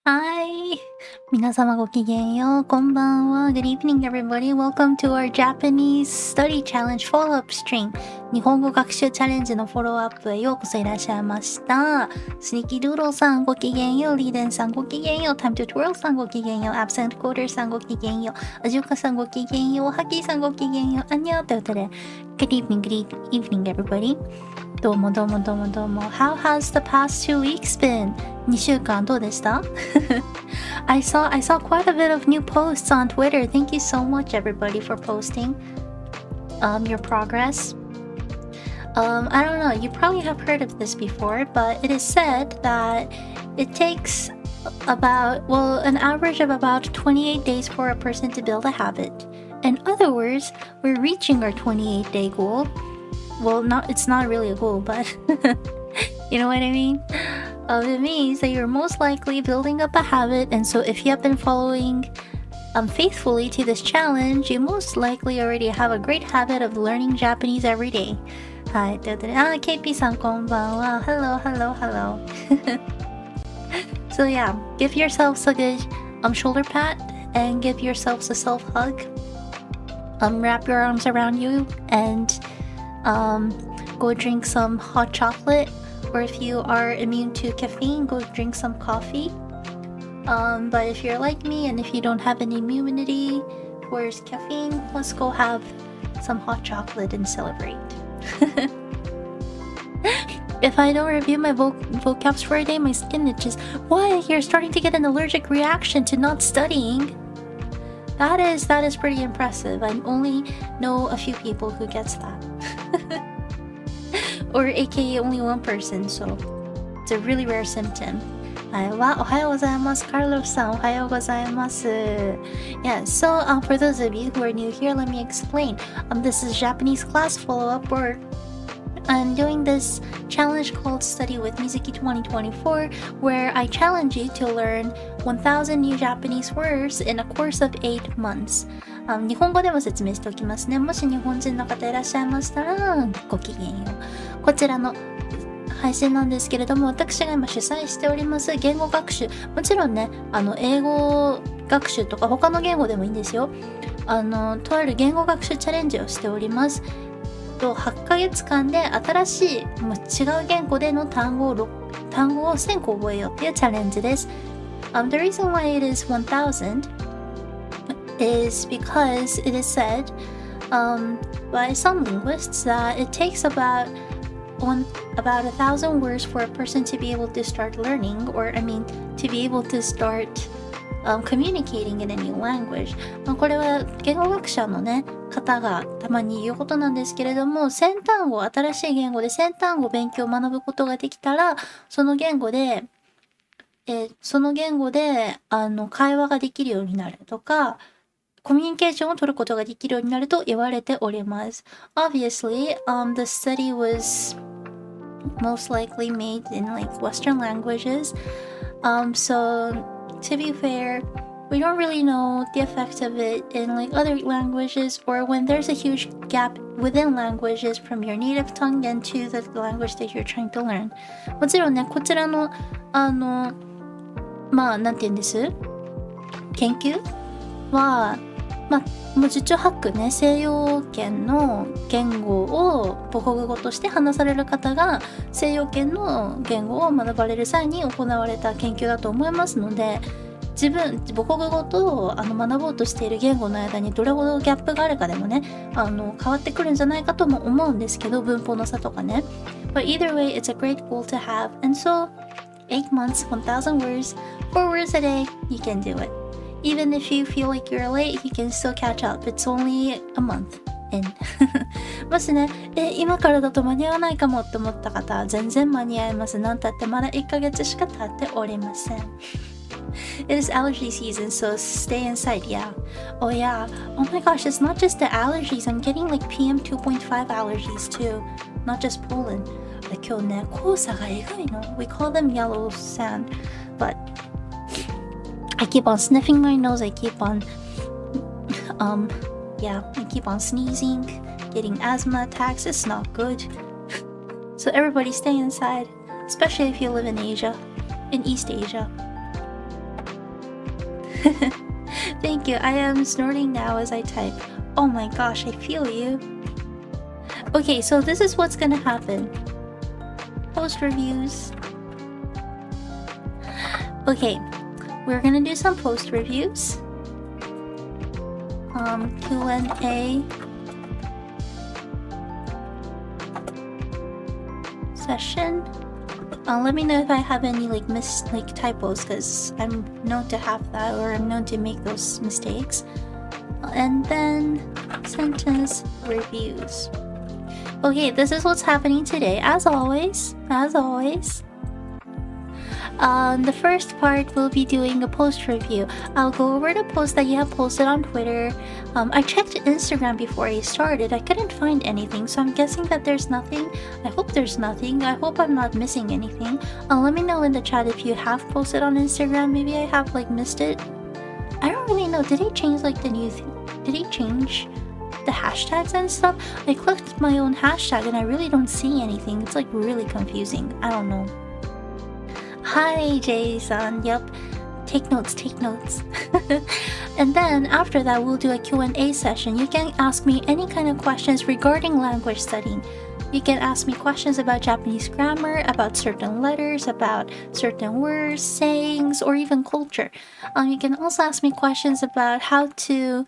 Hi! 皆様ごきげんよう。こんばんは。Good evening, everybody. Welcome to our Japanese Study Challenge Follow-up Stream. 日本語学習チャレンジのフォローアップへようこそいらっしゃいました。スニキドゥードルさんごきげんよう。リーデンさんごきげんよう。Time to Twirlさんごきげんよう。Absent Quarter さんごきげんよう。アジュカさんごきげんよう。ハッキーさんごきげんよう。アンニョーということで Good evening, everybody. どうも。How has the past 2 weeks been? 2週間どうでした？ I saw quite a bit of new posts on Twitter. Thank you so much, everybody, for posting your progress. I don't know, you probably have heard of this before, but it is said that it takes an average of about 28 days for a person to build a habit. In other words, we're reaching our 28-day goal. Well, it's not really a goal, but you know what I mean? It means that you're most likely building up a habit, and so if you have been following faithfully to this challenge, you most likely already have a great habit of learning Japanese every day. はい、ということで、KP さんこんばんは。Hello. So yeah, give yourselves a good shoulder pat and give yourselves a self hug. Wrap your arms around you and go drink some hot chocolate, or if you are immune to caffeine, go drink some coffee. But if you're like me and if you don't have any immunity towards caffeine, let's go have some hot chocolate and celebrate. If I don't review my vocabs for a day, my skin itches. What? You're starting to get an allergic reaction to not studying? That is pretty impressive. I only know a few people who gets that. Or aka only one person, so it's a really rare symptom. おはようございます。Carlos さん、おはようございます。Yeah, so for those of you who are new here, let me explain. This is Japanese class follow-up, where I'm doing this challenge called Study with Mizuki 2024, where I challenge you to learn 1,000 new Japanese words in a course of 8 months. 日本語でも説明しておきますね。もし日本人の方いらっしゃいましたら、ごきげんよう。こちらの配信なんですけれども、私が今主催しております言語学習、もちろんね、英語学習とか他の言語でもいいんですよ。とある言語学習チャレンジをしております。8ヶ月間で新しい違う言語での単語を1000個覚えようっていうチャレンジです。The reason why it is 1,000 is because it is said by some linguists that it takes about 1,000 words for a person to be able to start learning, to be able to start communicating in a new language. これは言語学者のね方がたまに言うことなんですけれども、新しい言語で1000単語勉強を学ぶことができたら、その言語で会話ができるようになるとか、コミュニケーションを取ることができるようになると言われております。Obviously, the study was most likely made in Western languages. So to be fair, we don't really know the effect of it in other languages, or when there's a huge gap within languages from your native tongue and to the language that you're trying to learn. もちろんね、こちらのなんて言うんです？研究はもう十中八九ね、西洋圏の言語を母国語として話される方が西洋圏の言語を学ばれる際に行われた研究だと思いますので、母国語と学ぼうとしている言語の間にどれほどギャップがあるかでもね、変わってくるんじゃないかとも思うんですけど、文法の差とかね。But either way, it's a great goal to have. And so, 8 months, 1,000 words, 4 words a day, you can do it. Even if you feel like you're late, you can still catch up. It's only a month in. もしね、今からだと間に合わないかもって思った方、全然間に合います。なんたってまだ1ヶ月しか経っておりません。It is allergy season, so stay inside, yeah. Oh yeah, oh my gosh, it's not just the allergies. I'm getting PM 2.5 allergies too, not just pollen. 今日ね、黄砂がえぐいの。We call them yellow sand, but I keep on sniffing my nose, I keep on sneezing, getting asthma attacks. It's not good. So everybody stay inside, especially if you live in Asia, in East Asia. Thank you. I am snorting now as I type. Oh my gosh, I feel you. Okay, so this is what's gonna happen. Post reviews. Okay, we're gonna do some post reviews. Q&A session. Let me know if I have any like typos, because I'm known to have that, or I'm known to make those mistakes. And then sentence reviews. Okay, this is what's happening today. As always. The first part, we'll be doing a post review. I'll go over the post that you have posted on Twitter. I checked Instagram before I started. I couldn't find anything, so I'm guessing that there's nothing. I hope there's nothing. I hope I'm not missing anything. Let me know in the chat if you have posted on Instagram. Maybe I have like missed it. I don't really know. Did he change like the new thing? Did he change the hashtags and stuff? I clicked my own hashtag and I really don't see anything. It's like really confusing. I don't know. Hi, Jason. Yep. Take notes. And then after that, we'll do a Q&A session. You can ask me any kind of questions regarding language studying. You can ask me questions about Japanese grammar, about certain letters, about certain words, sayings, or even culture. You can also ask me questions about how to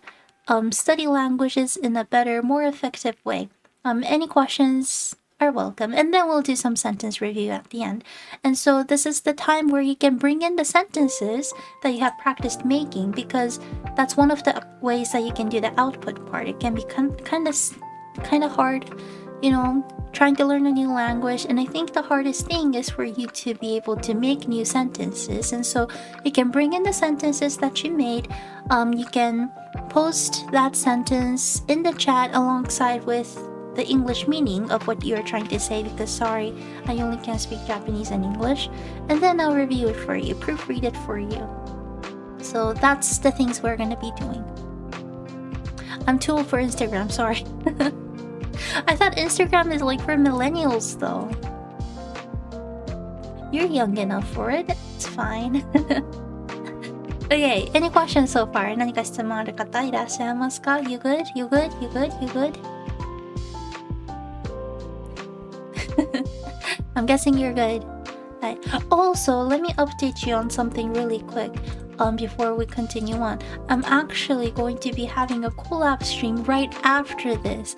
study languages in a better, more effective way. Any questions are welcome. And then we'll do some sentence review at the end. And so this is the time where you can bring in the sentences that you have practiced making, because that's one of the ways that you can do the output part. It can be kind of hard, you know, trying to learn a new language. And I think the hardest thing is for you to be able to make new sentences. And so you can bring in the sentences that you made. You can post that sentence in the chat alongside with the English meaning of what you're trying to say, because sorry, I only can speak Japanese and English. And then I'll review it for you, proofread it for you. So that's the things we're gonna be doing. I'm too old for Instagram, sorry. I thought Instagram is like for millennials though. You're young enough for it, it's fine. Okay, any questions so far? 何か質問ある方いらっしゃいますか? You good? You good? You good? You good? I'm guessing you're good. Right. Also, let me update you on something really quick before we continue on. I'm actually going to be having a collab stream right after this.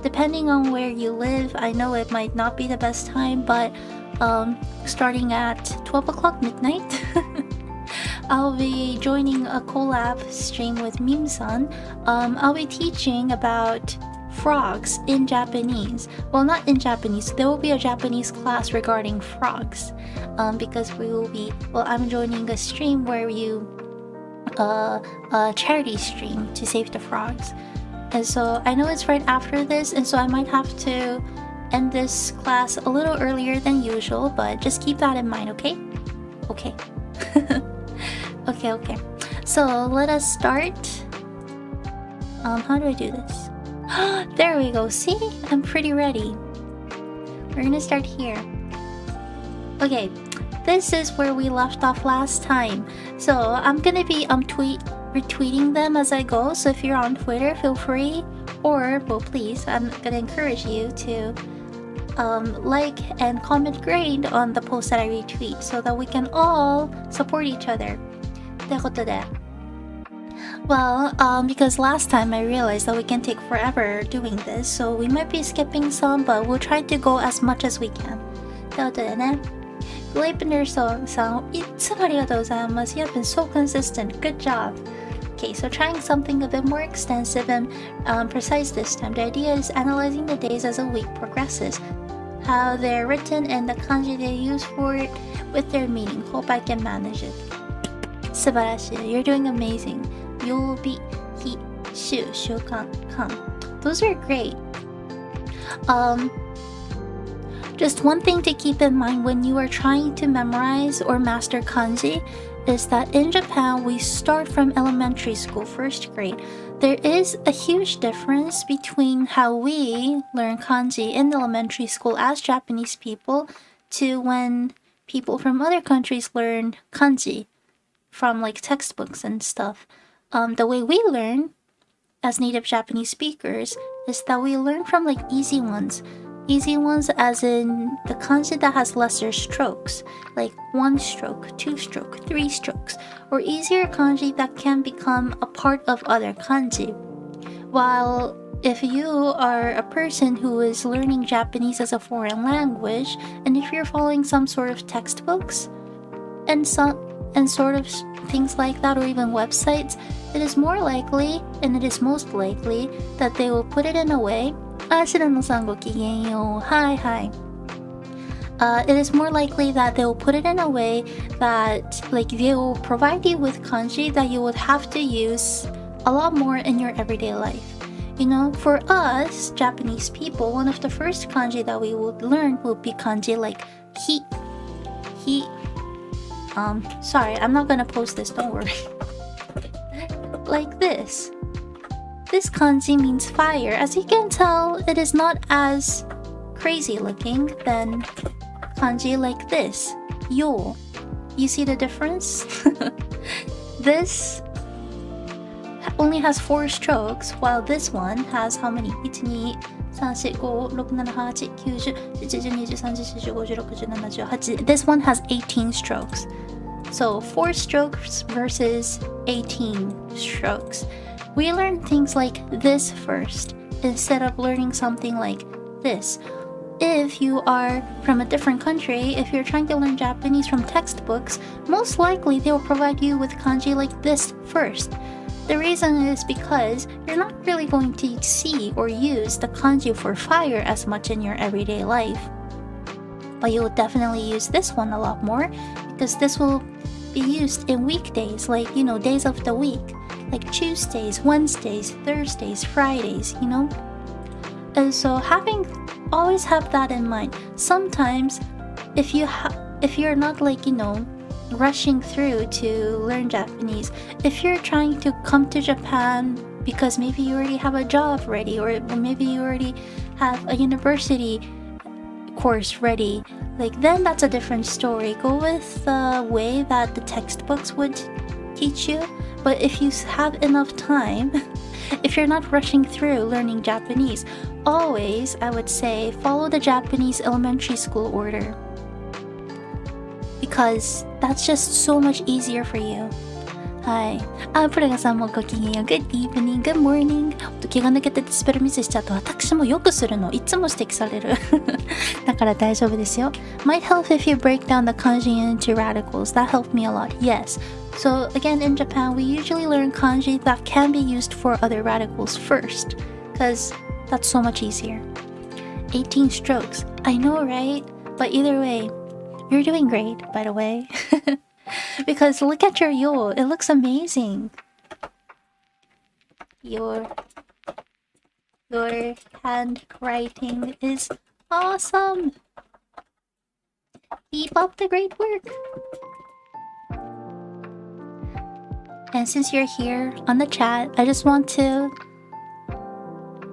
Depending on where you live, I know it might not be the best time, but starting at 12 o'clock midnight, I'll be joining a collab stream with Mim-san. I'll be teaching about frogs in Japanese. Well, not in Japanese. There will be a Japanese class regarding frogs, because we will be, well, I'm joining a stream where you a charity stream to save the frogs. And so I know it's right after this, and so I might have to end this class a little earlier than usual, but just keep that in mind, okay? Okay. Okay. So let us start. How do I do this? There we go. See? I'm pretty ready. We're gonna start here. Okay, this is where we left off last time. So I'm gonna be retweeting them as I go. So if you're on Twitter, feel free, or well, please, I'm gonna encourage you to like and comment grade on the post that I retweet, so that we can all support each other. ということで。Well, because last time I realized that we can take forever doing this, so we might be skipping some, but we'll try to go as much as we can. ということでね。Gleipnerさん、いつもありがとうございます。You've been so consistent. Good job. Okay, so trying something a bit more extensive and precise this time. The idea is analyzing the days as a week progresses, how they're written, and the kanji they use for it with their meaning. Hope I can manage it. 素晴らしい. You're doing amazing. 曜日、日、週、週間、間. Those are great. Just one thing to keep in mind when you are trying to memorize or master kanji is that in Japan, we start from elementary school, first grade. There is a huge difference between how we learn kanji in elementary school as Japanese people to when people from other countries learn kanji from like textbooks and stuff. The way we learn as native Japanese speakers is that we learn from like easy ones. Easy ones as in the kanji that has lesser strokes, like 1 stroke, 2 stroke, 3 strokes, or easier kanji that can become a part of other kanji. While if you are a person who is learning Japanese as a foreign language, and if you're following some sort of textbooks and sort of things like that, or even websites, it is more likely, and it is most likely, that they will put it in a way. 白野さんごきげんよう。Hi, hi. It is more likely that they will put it in a way that like they will provide you with kanji that you would have to use a lot more in your everyday life. You know, for us Japanese people, one of the first kanji that we would learn would be kanji like he. Sorry, I'm not gonna post this, don't worry. Like this. This kanji means fire. As you can tell, it is not as crazy looking than kanji like this, yo. You see the difference? This only has 4 strokes, while this one has how many? 1, 2, 3, 4, 5, 6, 7, 8, 9, 10, 11, 12, 13, 14, 15, 16, 17, 18. This one has 18 strokes. So 4 strokes versus 18 strokes. We learn things like this first, instead of learning something like this. If you are from a different country, if you're trying to learn Japanese from textbooks, most likely they will provide you with kanji like this first. The reason is because you're not really going to see or use the kanji for fire as much in your everyday life. But you will definitely use this one a lot more, because this will be used in weekdays, like, you know, days of the week. Like Tuesdays, Wednesdays, Thursdays, Fridays, you know? And so always have that in mind. Sometimes if you're not like, you know, rushing through to learn Japanese, if you're trying to come to Japan because maybe you already have a job ready, or maybe you already have a university course ready, like then that's a different story. Go with the way that the textbooks would teach you. But if you have enough time, if you're not rushing through learning Japanese, always, I would say, follow the Japanese elementary school order. Because that's just so much easier for you. はい。プラガさんもごきげんよう。Good evening, good morning. 気が抜けててスペルミスしちゃうと私もよくするの。いつも指摘される。だから大丈夫ですよ。Might help if you break down the kanji into radicals. That helped me a lot. Yes. So again, in Japan, we usually learn kanji that can be used for other radicals first, because that's so much easier. 18 strokes. I know, right? But either way, you're doing great, by the way. Because look at your yo. It looks amazing. Your handwriting is awesome. Keep up the great work. And since you're here on the chat, I just want to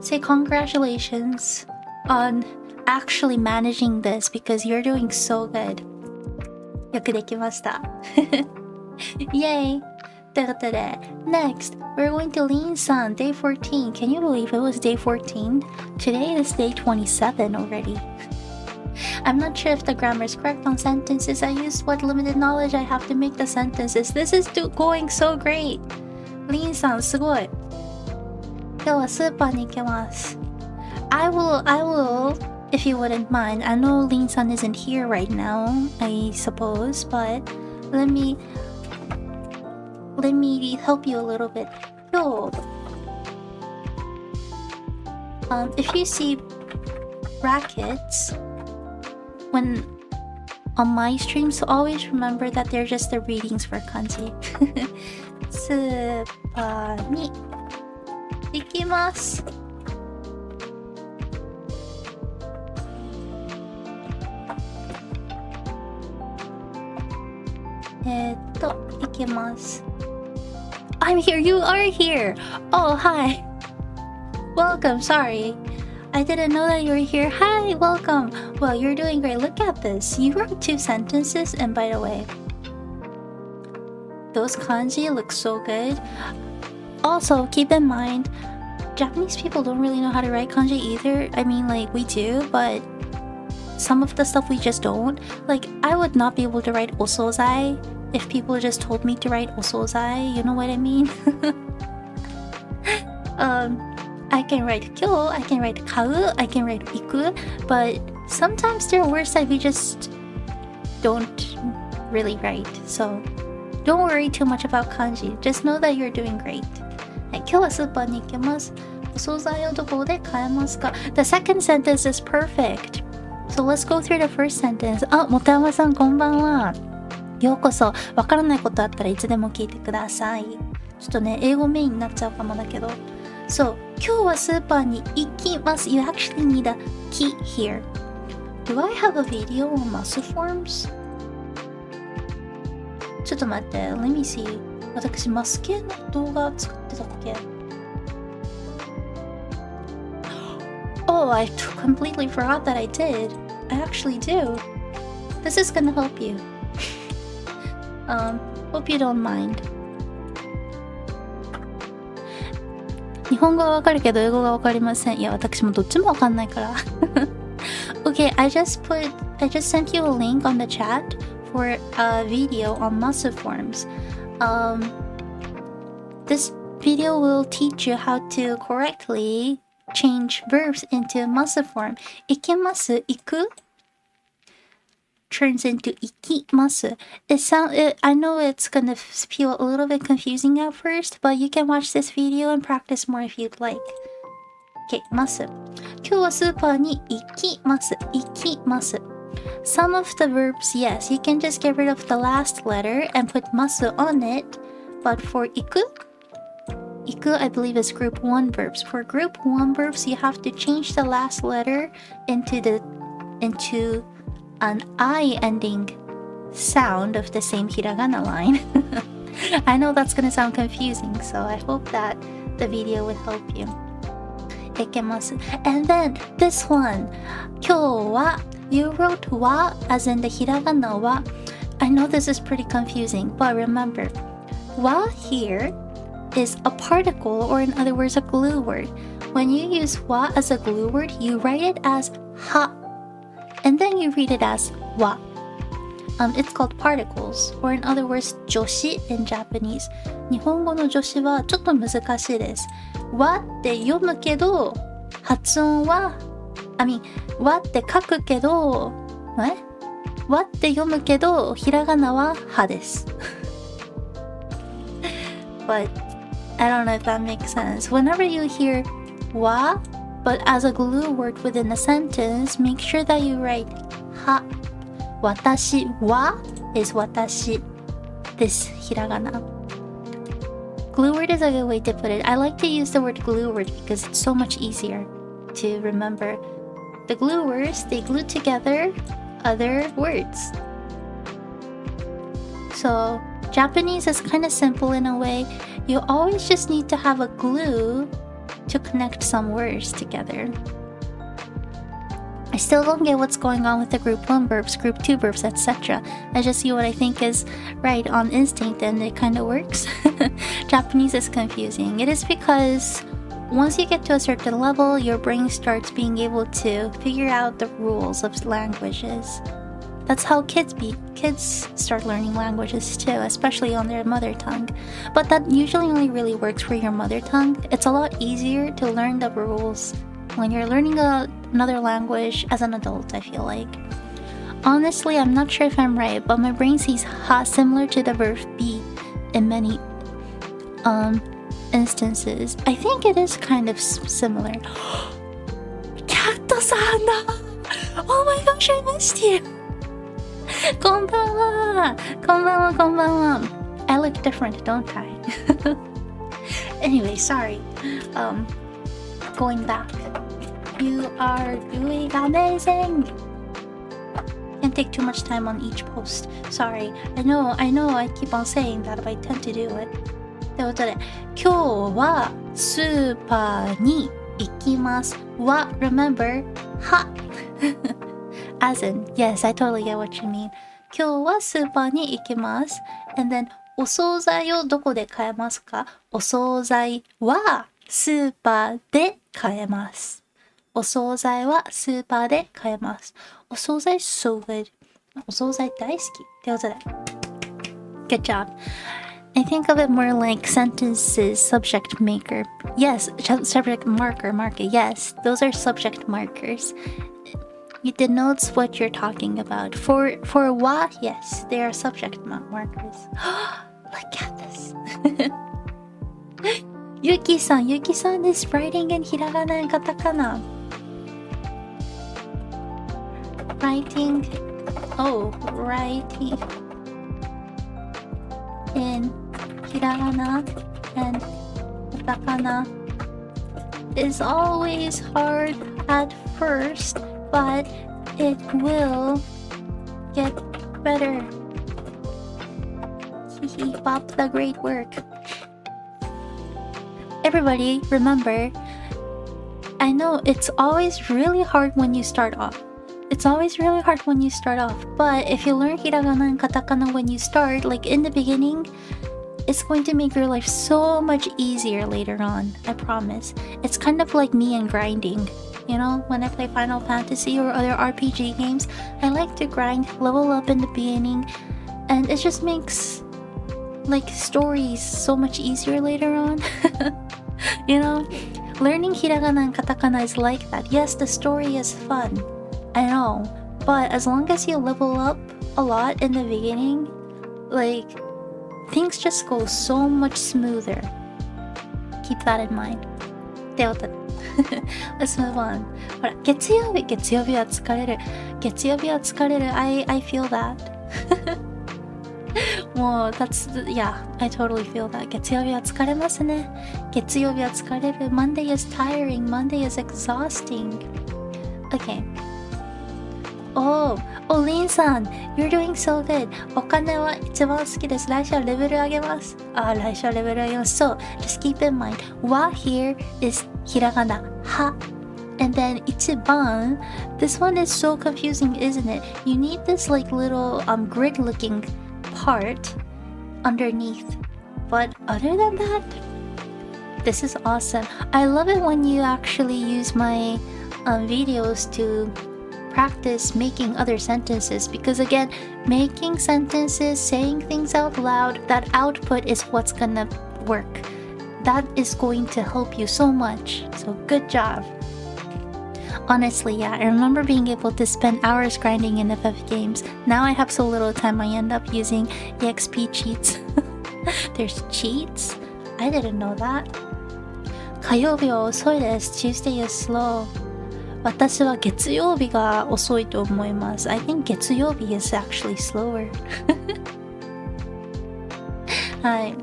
say congratulations on actually managing this, because you're doing so good. よくできました。Yay! ということで、next, we're going to Lean-san, day 14. Can you believe it was day 14? Today is day 27 already. I'm not sure if the grammar is correct on sentences. I used what limited knowledge I have to make the sentences. This is going so great. Lean-san, すごい。今日はスーパーに行きます。I will, if you wouldn't mind. I know Lean-san isn't here right now, I suppose, but let me help you a little bit. Yo. If you see brackets when on my streams, always remember that they're just the readings for kanji. スーパーに行きます。行きます。I'm here. You are here. Oh, hi. Welcome. Sorry. I didn't know that you were here. Hi, welcome. Well, you're doing great. Look at this. You wrote 2 sentences, and by the way, those kanji look so good. Also, keep in mind, Japanese people don't really know how to write kanji either. I mean, like, we do, but some of the stuff we just don't. Like, I would not be able to write osozai if people just told me to write osozai. You know what I mean? I can write kyo, I can write kau, I can write iku, but sometimes there are words that we just don't really write. So don't worry too much about kanji. Just know that you're doing great. はい、今日はスーパーに行きます。お惣菜をどこで買えますか？ The second sentence is perfect. So let's go through the first sentence. あ、本山さんこんばんは。ようこそ。わからないことあったらいつでも聞いてください。ちょっとね、英語メインになっちゃうかもだけど。So, 今日はスーパーに行きます。You actually need a key here. Do I have a video on muscle forms? ちょっと待って。Let me see. 私、マス系の動画作ってたっけ？ Oh, I completely forgot that I did. I actually do. This is gonna help you. Hope you don't mind. 日本語はわかるけど英語がわかりません。いや、私もどっちもわかんないから。Okay, I just sent you a link on the chat for a video on muscle forms. This video will teach you how to correctly change verbs into muscle form. 行きます、行く turns into 行きます。I know it's gonna feel a little bit confusing at first, but you can watch this video and practice more if you'd like. Okay, ます。今日はスーパーに行きます。行きます。Some of the verbs, yes, you can just get rid of the last letter and put ます on it. But for 行く, 行く, I believe is group 1 verbs. For group 1 verbs, you have to change the last letter into an I ending sound of the same hiragana line. I know that's gonna sound confusing, so I hope that the video would help you. いけます. And then this one. 今日は you wrote は as in the hiragana は. I know this is pretty confusing, but remember, は here is a particle, or in other words, a glue word. When you use は as a glue word, you write it as は. And then you read it as は. It's called particles, or in other words, 助詞 in Japanese. 日本語の助詞はちょっと難しいです。わって読むけど、発音は、わって書くけど、わって読むけど、ひらがなははです。But I don't know if that makes sense. Whenever you hear わ but as a glue word within a sentence, make sure that you write は。私は is 私 this hiragana. Glue word is a good way to put it. I like to use the word glue word because it's so much easier to remember. The glue words, they glue together other words. So Japanese is kind of simple in a way. You always just need to have a glue to connect some words together. I still don't get what's going on with the group 1 verbs, group 2 verbs, etc. I just see what I think is right on instinct and it kind of works. Japanese is confusing. It is because once you get to a certain level, your brain starts being able to figure out the rules of languages. That's how kids start learning languages too, especially on their mother tongue. But that usually only really works for your mother tongue. It's a lot easier to learn the rules when you're learning another language as an adult, I feel like. Honestly, I'm not sure if I'm right, but my brain sees ha similar to the verb be in many instances. I think it is kind of similar. Cat-san! Oh my gosh, I missed you! こんばんは。こんばんは、こんばんは。I look different, don't I? Anyway, sorry. Going back. You are doing amazing. Can't take too much time on each post. Sorry. I know, I keep on saying that, but I tend to do it. ということで、今日はスーパーに行きます。は、remember, は。As in, yes, I totally get what you mean. 今日はスーパーに行きます。And then, お惣菜をどこで買えますか？お惣菜はスーパーで買えます。お惣菜はスーパーで買えます。お惣菜 so good. お惣菜大好き。ってことで。Good job. I think of it more like sentences, subject maker. Yes, subject marker. Yes, those are subject markers. It denotes what you're talking about. For wa, yes, they are subject markers. Look at this. Yuki-san is writing in hiragana and katakana. Writing in hiragana and katakana is always hard at first, but it will get better. Keep up the great work. Everybody, remember, I know it's always really hard when you start off. But if you learn hiragana and katakana when you start, like in the beginning, it's going to make your life so much easier later on. I promise. It's kind of like me and grinding. You know, when I play Final Fantasy or other RPG games, I like to grind, level up in the beginning, and it just makes like stories so much easier later on. You know, learning hiragana and katakana is like that. Yes, the story is fun, I know, but as long as you level up a lot in the beginning, like, things just go so much smoother. Keep that in mind. ってことでLet's move on. ほら、月曜日は疲れる。I feel that. もう、yeah, I totally feel that. 月曜日は疲れますね。Monday is tiring. Monday is exhausting. Okay. Oh, Lin さん You're doing so good. お金は一番好きです。来週はレベル上げます。そう。Just keep in mind. は here is hiragana. は And then 一番 This one is so confusing, isn't it? You need this like little grid looking part underneath. But other than that, this is awesome. I love it when you actually use my videos to practice making other sentences, because again, making sentences, saying things out loud, that output is what's gonna work. That is going to help you so much. So good job. Honestly, yeah, I remember being able to spend hours grinding in FF games. Now I have so little time, I end up using EXP cheats. There's cheats? I didn't know that. 火曜日は遅いです。Tuesday is slow. 私は月曜日が遅いと思います。I think 月曜日 is actually slower. はい。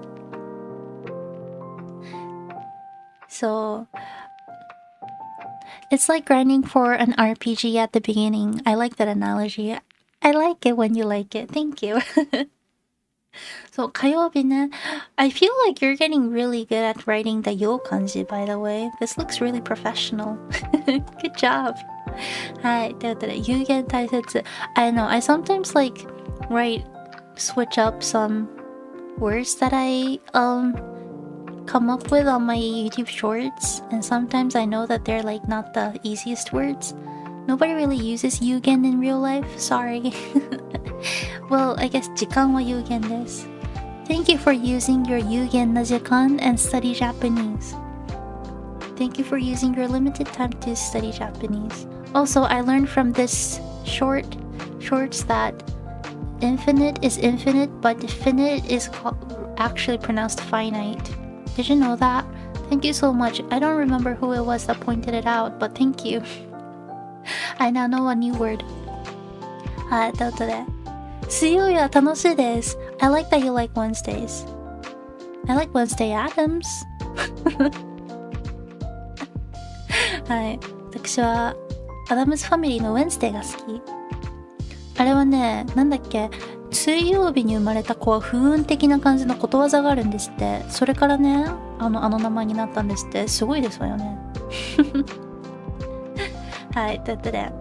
So, it's like grinding for an RPG at the beginning. I like that analogy. I like it when you like it. Thank you. So, 火曜日ね。I feel like you're getting really good at writing the yo kanji, by the way. This looks really professional. Good job. はい。ということで、有限大切。I know, I sometimes like switch up some words that I come up with on my YouTube shorts. And sometimes I know that they're like not the easiest words. Nobody really uses yugen in real life. Sorry. Well, I guess 時間は有限です。Thank you for using your yugen な時間 and study Japanese. Thank you for using your limited time to study Japanese. Also, I learned from this shorts that infinite is infinite, but finite is actually pronounced finite. Did you know that? Thank you so much. I don't remember who it was that pointed it out, but thank you. I now know a new word. はい、ということで。水曜日は楽しいです。I like that you like Wednesdays. I like Wednesday Addams. はい。私はアダムスファミリーの Wednesday が好き。あれはね、なんだっけ、水曜日に生まれた子は不運的な感じのことわざがあるんですって。それからね、あの名前になったんですって。すごいですわよね。はい、ということで。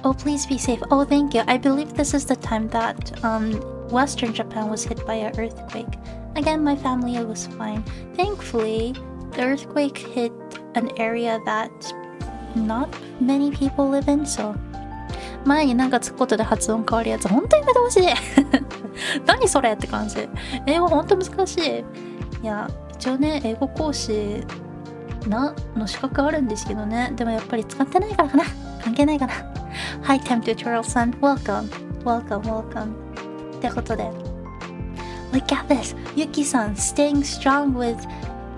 Oh, please be safe. Oh, thank you. I believe this is the time that Western Japan was hit by an earthquake. Again, my family was fine. Thankfully, the earthquake hit an area that not many people live in, so 前になんかつくことで発音変わるやつ本当にやめてほしい何それって感じ。英語本当難しい。いや、一応ね、英語講師の資格あるんですけどね。でもやっぱり使ってないからかな。関係ないかな。Hi, Time Tutorial Son. Welcome. Welcome, welcome. ってことで。Look at this. Yuki san staying strong with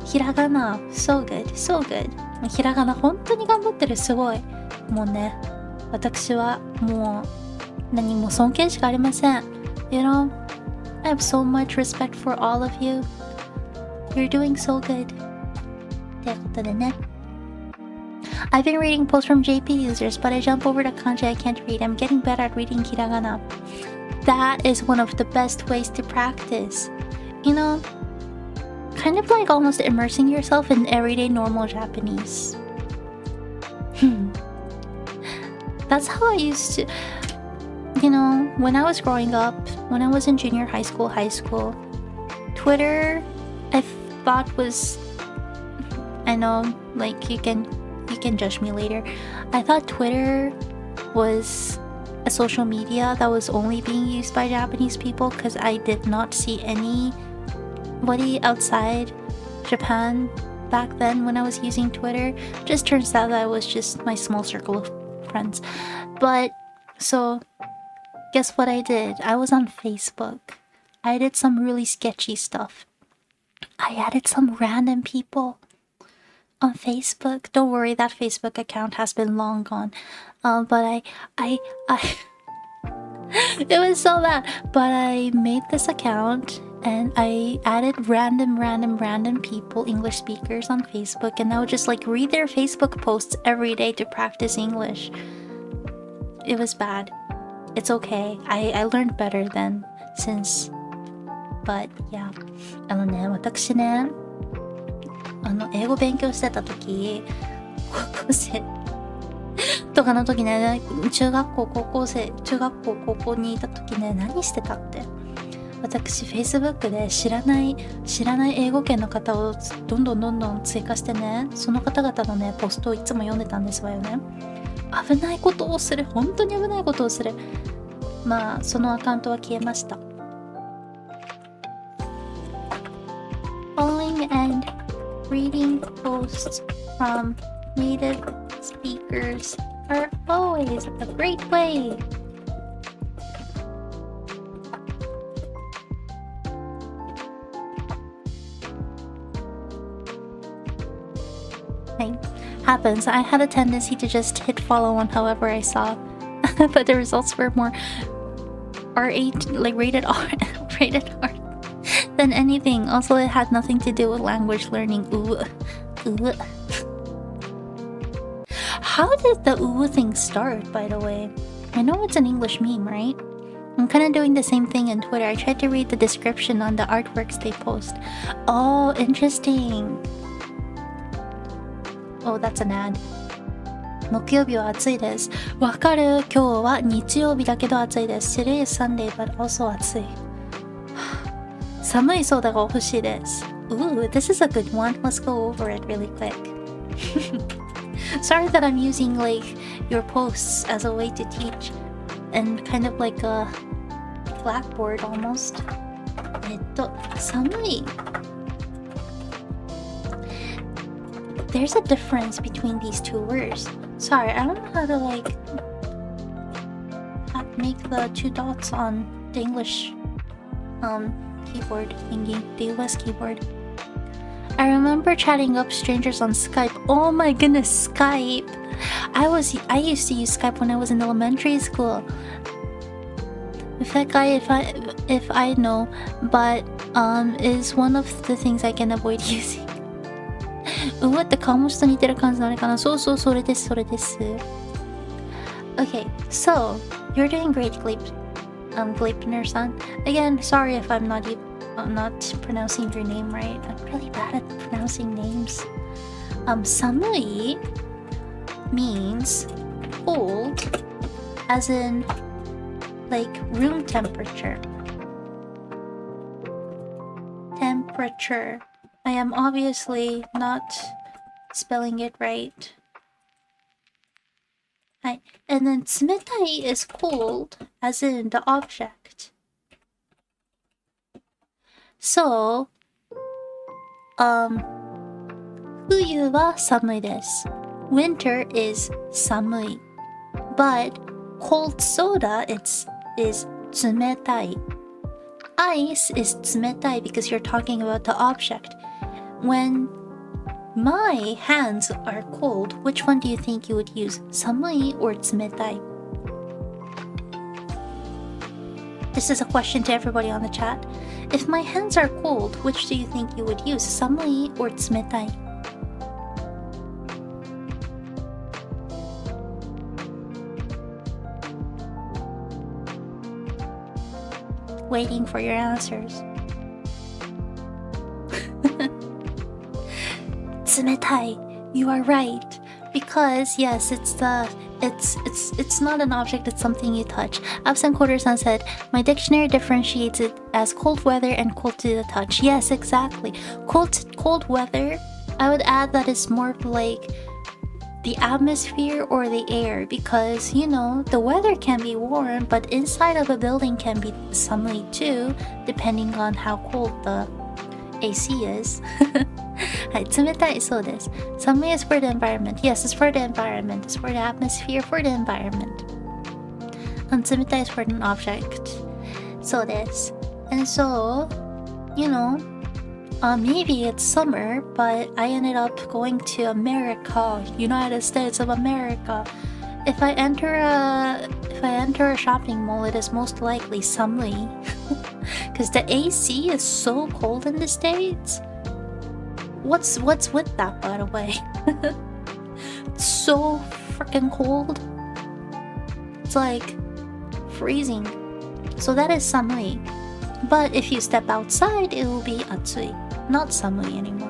ひらがな。So good, so good. ひらがな本当に頑張ってる。すごい。もうね、私はもう何も尊敬しかありません。You know, I have so much respect for all of you. You're doing so good. ってことでね。I've been reading posts from JP users, but I jump over to kanji I can't read. I'm getting better at reading hiragana. That is one of the best ways to practice. You know, kind of like almost immersing yourself in everyday normal Japanese. That's how I used to, you know, when I was growing up, when I was in junior high school, Twitter, I thought was, I know, like you can judge me later. I thought Twitter was a social media that was only being used by Japanese people because I did not see anybody outside Japan back then when I was using Twitter. Just turns out that it was just my small circle of friends. But so guess what I did? I was on Facebook. I did some really sketchy stuff. I added some random people on Facebook. Don't worry, that Facebook account has been long gone. But I it was so bad. But I made this account and I added random people, English speakers on Facebook, and I would just like read their Facebook posts every day to practice English. It was bad. It's okay. I learned better then since. But yeah. 私ね、英語勉強してた時、高校生とかの時ね、中学校高校にいた時ね、何してたって。私 Facebook で知らない英語圏の方をどんどん追加してね、その方々のねポストをいつも読んでたんですわよね。危ないことをする、本当に危ないことをする。まあそのアカウントは消えました。Following and reading posts from native speakers are always a great way. Happens. I had a tendency to just hit follow on however I saw, but the results were more R8, like rated R than anything. Also, it had nothing to do with language learning. Ooh. How did the ooh thing start, by the way? I know it's an English meme, right? I'm kind of doing the same thing on Twitter. I tried to read the description on the artworks they post. Oh, interesting. Oh, that's an ad. 木曜日は暑いです。わかる。今日は日曜日だけど暑いです。Today is Sunday, but also 暑い。寒いソーダが欲しいです。Ooh, this is a good one. Let's go over it really quick. Sorry that I'm using like your posts as a way to teach and kind of like a blackboard almost. 寒い。There's a difference between these two words. Sorry, I don't know how to like make the two dots on the English keyboard thingy, the US keyboard. I remember chatting up strangers on Skype. Oh my goodness, Skype. I used to use Skype when I was in elementary school. If I know, but is one of the things I can avoid using. うわって顔文字と似てる感じのあれかな。そうそう、それです。Okay, so you're doing great, Gleipner-san. Again, sorry if I'm not pronouncing your name right. I'm really bad at pronouncing names. Samui means cold, as in like room temperature. temperature. I am obviously not spelling it right. And then 冷たい is cold, as in the object. So, 冬は寒いです。Winter is 寒い。But cold soda is 冷たい。Ice is 冷たい because you're talking about the object. When my hands are cold, which one do you think you would use? 寒い or 冷たい? This is a question to everybody on the chat. If my hands are cold, which do you think you would use? 寒い or 冷たい? Waiting for your answers. 冷たい. You are right. Because yes, it's not an object, it's something you touch. Absent Quarter-san said, my dictionary differentiates it as cold weather and cold to the touch. Yes, exactly. Cold weather, I would add that it's more like the atmosphere or the air, because you know the weather can be warm, but inside of a building can be sunny too, depending on how cold the AC is. はい、冷たいそうです。寒い is for the environment. Yes, it's for the environment. It's for the atmosphere, for the environment. 冷たい is for an object. そうです。And so, you know, maybe it's summer, but I ended up going to America, United States of America. If I enter a shopping mall, it is most likely 寒い. Because the AC is so cold in the States. What's with that, by the way? It's so freaking cold. It's like freezing. So that is 寒い. But if you step outside, it will be 暑い. Not 寒い anymore.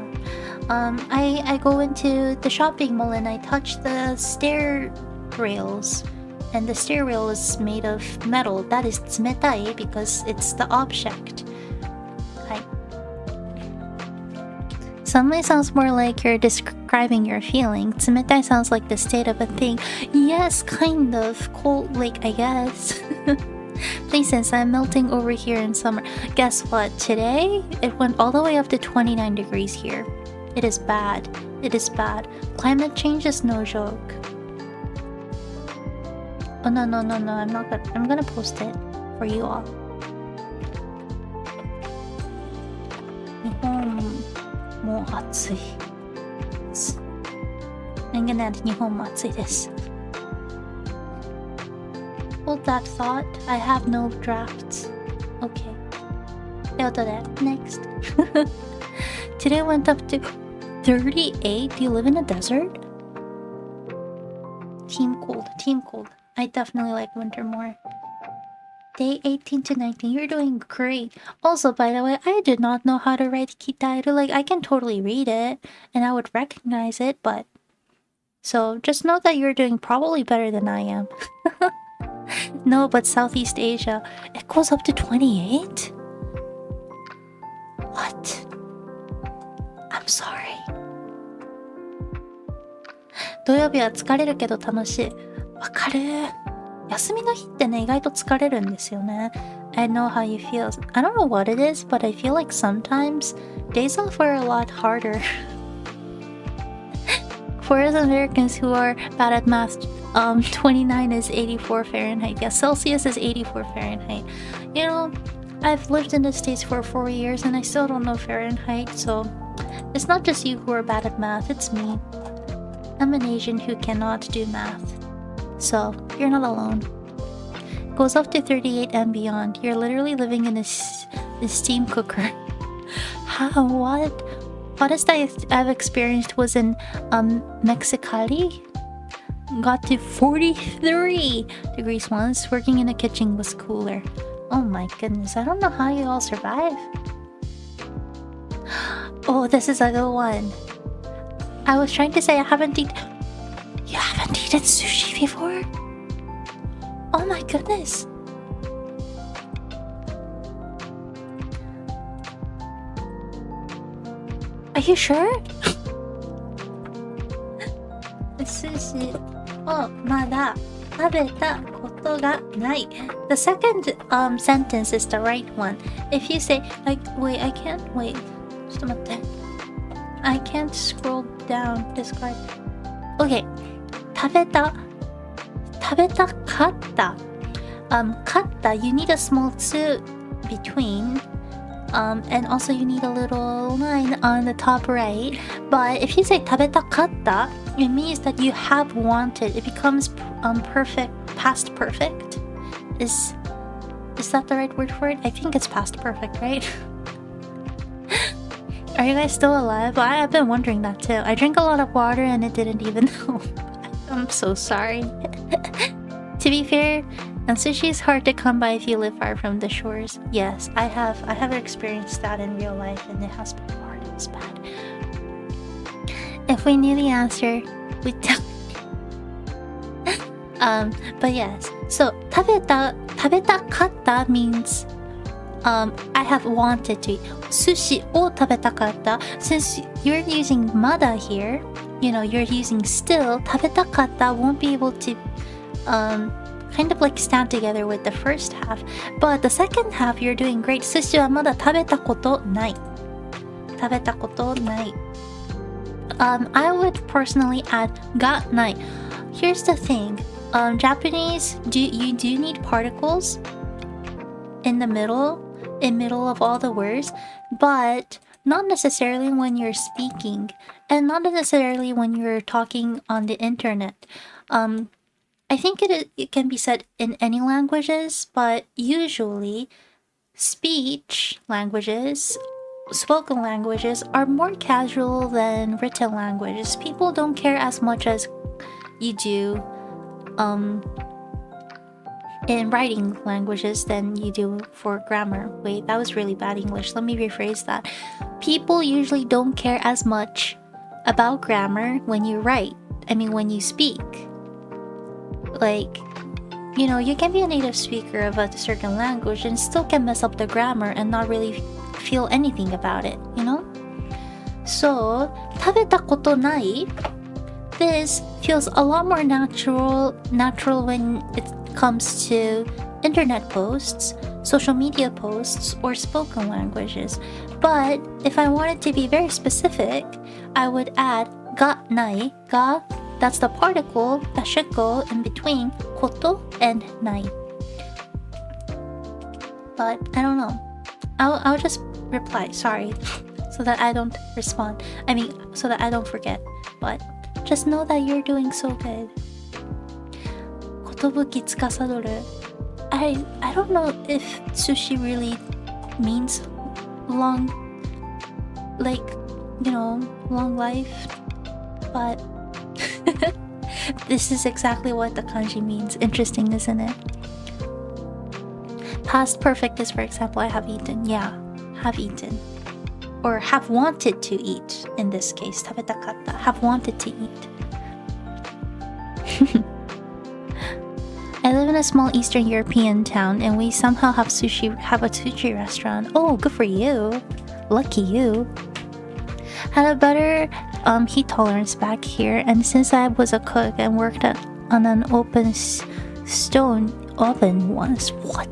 I go into the shopping mall and I touch the stair rails. And the stair rail is made of metal. That is 冷たい because it's the object. はい。寒い sounds more like you're describing your feeling. 冷たい sounds like the state of a thing. Yes, kind of. Cold, like, I guess. Please, since I'm melting over here in summer. Guess what? Today, it went all the way up to 29 degrees here. It is bad. It is bad. Climate change is no joke. Oh, no. I'm gonna post it for you all. 日本も暑い。I'm gonna add 日本も暑いです。Hold that thought. I have no drafts. Okay. ということで next. Today went up to 38. Do you live in a desert? Team cold. I definitely like winter more. Day 18 to 19. You're doing great. Also, by the way, I did not know how to write kitairu. Like, I can totally read it and I would recognize it, but... So, just know that you're doing probably better than I am. No, but Southeast Asia, it goes up to 28? What? I'm sorry. 土曜日は疲れるけど楽しい。わかる。休みの日ってね、意外と疲れるんですよね。I know how you feel. I don't know what it is, but I feel like sometimes days off are a lot harder. For us Americans who are bad at math, 29 is 84 Fahrenheit. Yeah, Celsius is 84 Fahrenheit. You know, I've lived in the States for 4 years and I still don't know Fahrenheit, so it's not just you who are bad at math, it's me. I'm an Asian who cannot do math. So, you're not alone. Goes up to 38 and beyond. You're literally living in a steam cooker. How? What? Hottest I've experienced was in Mexicali. Got to 43 degrees once. Working in a kitchen was cooler. Oh my goodness, I don't know how you all survive. Oh, this is a good one. I was trying to say I haven't eaten... You haven't eaten sushi before? Oh my goodness. Are you sure? 寿司をまだ食べたことがない。The second sentence is the right one. If you say, like, wait, I can't wait. ちょっと待って。I can't scroll down this card. Okay. 食べたかった。かった、you need a small tsu between. And also you need a little line on the top right. But if you say 食べたかった, it means that you have wanted. It becomes perfect, past perfect. Is that the right word for it? I think it's past perfect, right? Are you guys still alive? I've been wondering that too. I drank a lot of water and it didn't even help. I'm so sorry. To be fair, and sushi is hard to come by if you live far from the shores. Yes, I have experienced that in real life, and it has been hard. It's bad. If we knew the answer, we'd tell. But yes. So 食べたかった means I have wanted to eat. Sushi を食べたかった. Since you're using mada here, you know, you're using still. 食べたかった won't be able to kind of like stand together with the first half, but the second half you're doing great. 寿司はまだ食べたことない。食べたことない。I would personally add がない。Here's the thing. Japanese, you do need particles in the middle of all the words, but not necessarily when you're speaking, and not necessarily when you're talking on the internet. I think it can be said in any languages, but usually speech languages, spoken languages are more casual than written languages. People don't care as much as you do in writing languages than you do for grammar. Wait, that was really bad English. Let me rephrase that. People usually don't care as much about grammar when you write. When you speak. Like, you know, you can be a native speaker of a certain language and still can mess up the grammar and not really feel anything about it, you know? So, 食べたことない this feels a lot more natural when it comes to internet posts, social media posts, or spoken languages. But if I wanted to be very specific, I would add がない ga. That's the particle that should go in between こと and ない. But I don't know. I'll just reply, sorry, so that I don't respond. So that I don't forget. But just know that you're doing so good. 寿司る. I don't know if sushi really means long, like, you know, long life, but this is exactly what the kanji means. Interesting, isn't it? Past perfect is, for example, I have eaten. Yeah, have eaten. Or have wanted to eat, in this case. 食べたかった. Have wanted to eat. I live in a small Eastern European town, and we somehow have a sushi restaurant. Oh, good for you. Lucky you. Had a better heat tolerance back here, and since I was a cook and worked on an open stone oven once, what?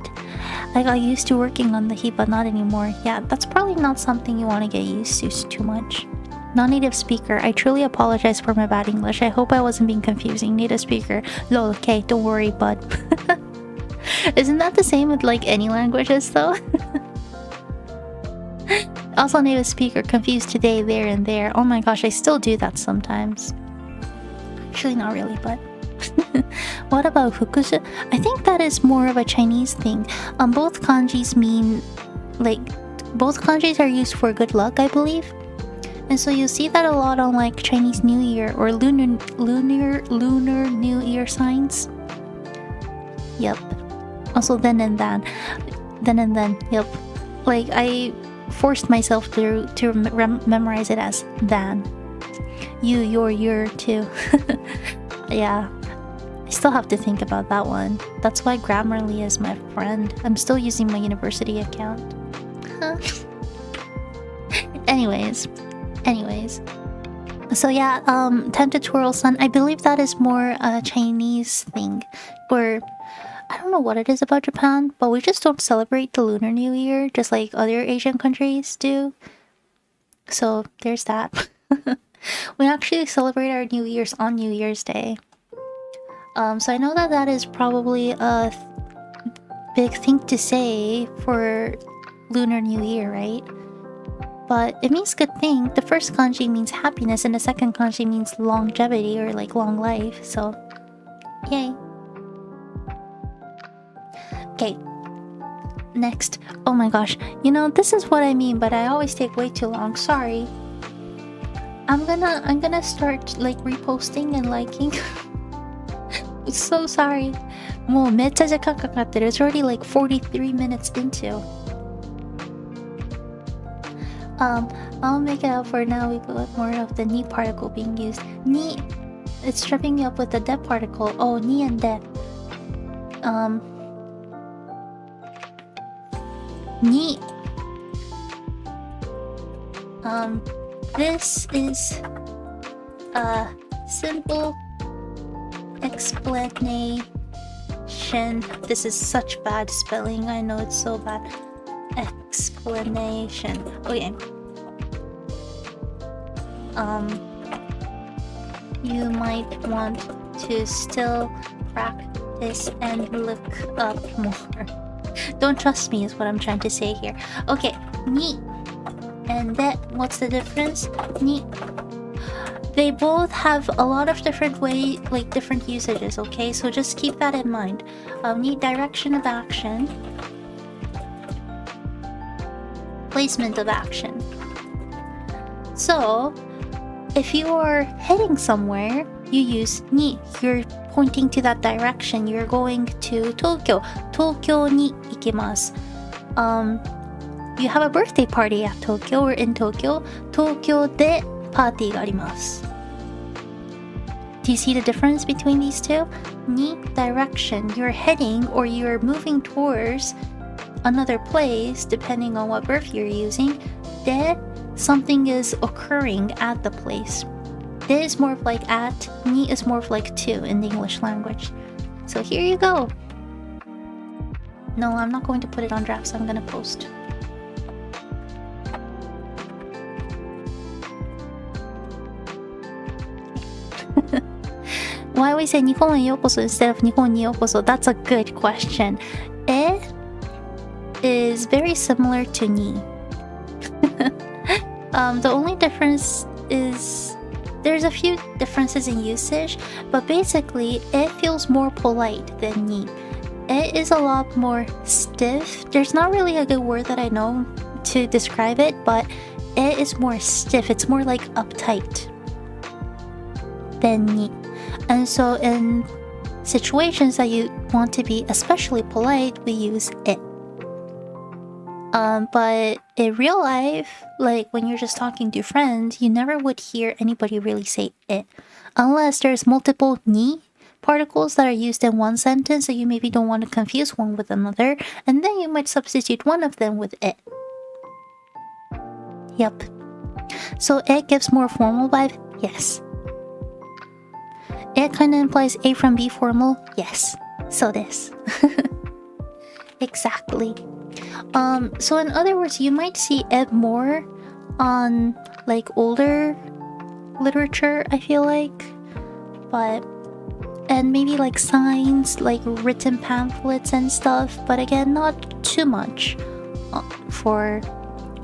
I got used to working on the heat, but not anymore. Yeah, that's probably not something you want to get used to too much. Non-native speaker, I truly apologize for my bad English. I hope I wasn't being confusing. Native speaker, lol, okay, don't worry, bud. Isn't that the same with like any languages though? Also native speaker, confused today, there and there. Oh my gosh, I still do that sometimes. Actually not really, but what about fukusu? I think that is more of a Chinese thing. Both kanjis mean, like, both kanjis are used for good luck, I believe. And so you see that a lot on like Chinese New Year or lunar New Year signs. Yep. Also then and then. Yep. Like I forced myself to memorize it as than. You, your too. Yeah. I still have to think about that one. That's why Grammarly is my friend. I'm still using my university account. Anyways. Anyways. So yeah, time to twirl sun. I believe that is more a Chinese thing. Or I don't know what it is about Japan, but we just don't celebrate the Lunar New Year just like other Asian countries do. So there's that. We actually celebrate our New Year's on New Year's Day. So I know that that is probably a big thing to say for Lunar New Year, right? But it means good thing. The first kanji means happiness and the second kanji means longevity or like long life. So, yay. Okay. Next. Oh my gosh. You know, this is what I mean, but I always take way too long. Sorry. I'm gonna start like reposting and liking. So sorry. もうめっちゃ時間かかってる. It's already like 43 minutes into. I'll make it up for now. We got more of the ni particle being used. Ni, it's tripping me up with the de particle. Oh, ni and de. Ni. This is a simple explanation. This is such bad spelling. I know it's so bad. Explanation. Okay. You might want to still practice and look up more. Don't trust me is what I'm trying to say here. Okay, ni and that. What's the difference? Ni. They both have a lot of different like different usages. Okay, so just keep that in mind. Ni, direction of action. Placement of action. So, if you are heading somewhere, you use ni. You're pointing to that direction. You're going to Tokyo. Tokyo ni ikimasu. You have a birthday party at Tokyo or in Tokyo. Tokyo de party ga arimasu. Do you see the difference between these two? Ni, direction. You're heading or you're moving towards another place depending on what verb you're using. De, something is occurring at the place. De is more of like at, ni is more of like to in the English language. So here you go. No, I'm not going to put it on drafts. I'm gonna post. Why we say 日本へようこそ instead of 日本にようこそ? That's a good question. E is very similar to ni. The only difference is there's a few differences in usage, but basically e feels more polite than ni. E is a lot more stiff. There's not really a good word that I know to describe it, but e is more stiff. It's more like uptight than ni. And so in situations that you want to be especially polite, we use it. But in real life, like when you're just talking to friends, you never would hear anybody really say it. Unless there's multiple ni particles that are used in one sentence, so you maybe don't want to confuse one with another, and then you might substitute one of them with it. Yep. So it gives more formal vibe? Yes. It kind of implies A from B formal? Yes. So this. Exactly. So in other words, you might see it more on like older literature, I feel like. And maybe like signs, like written pamphlets and stuff. But again, not too much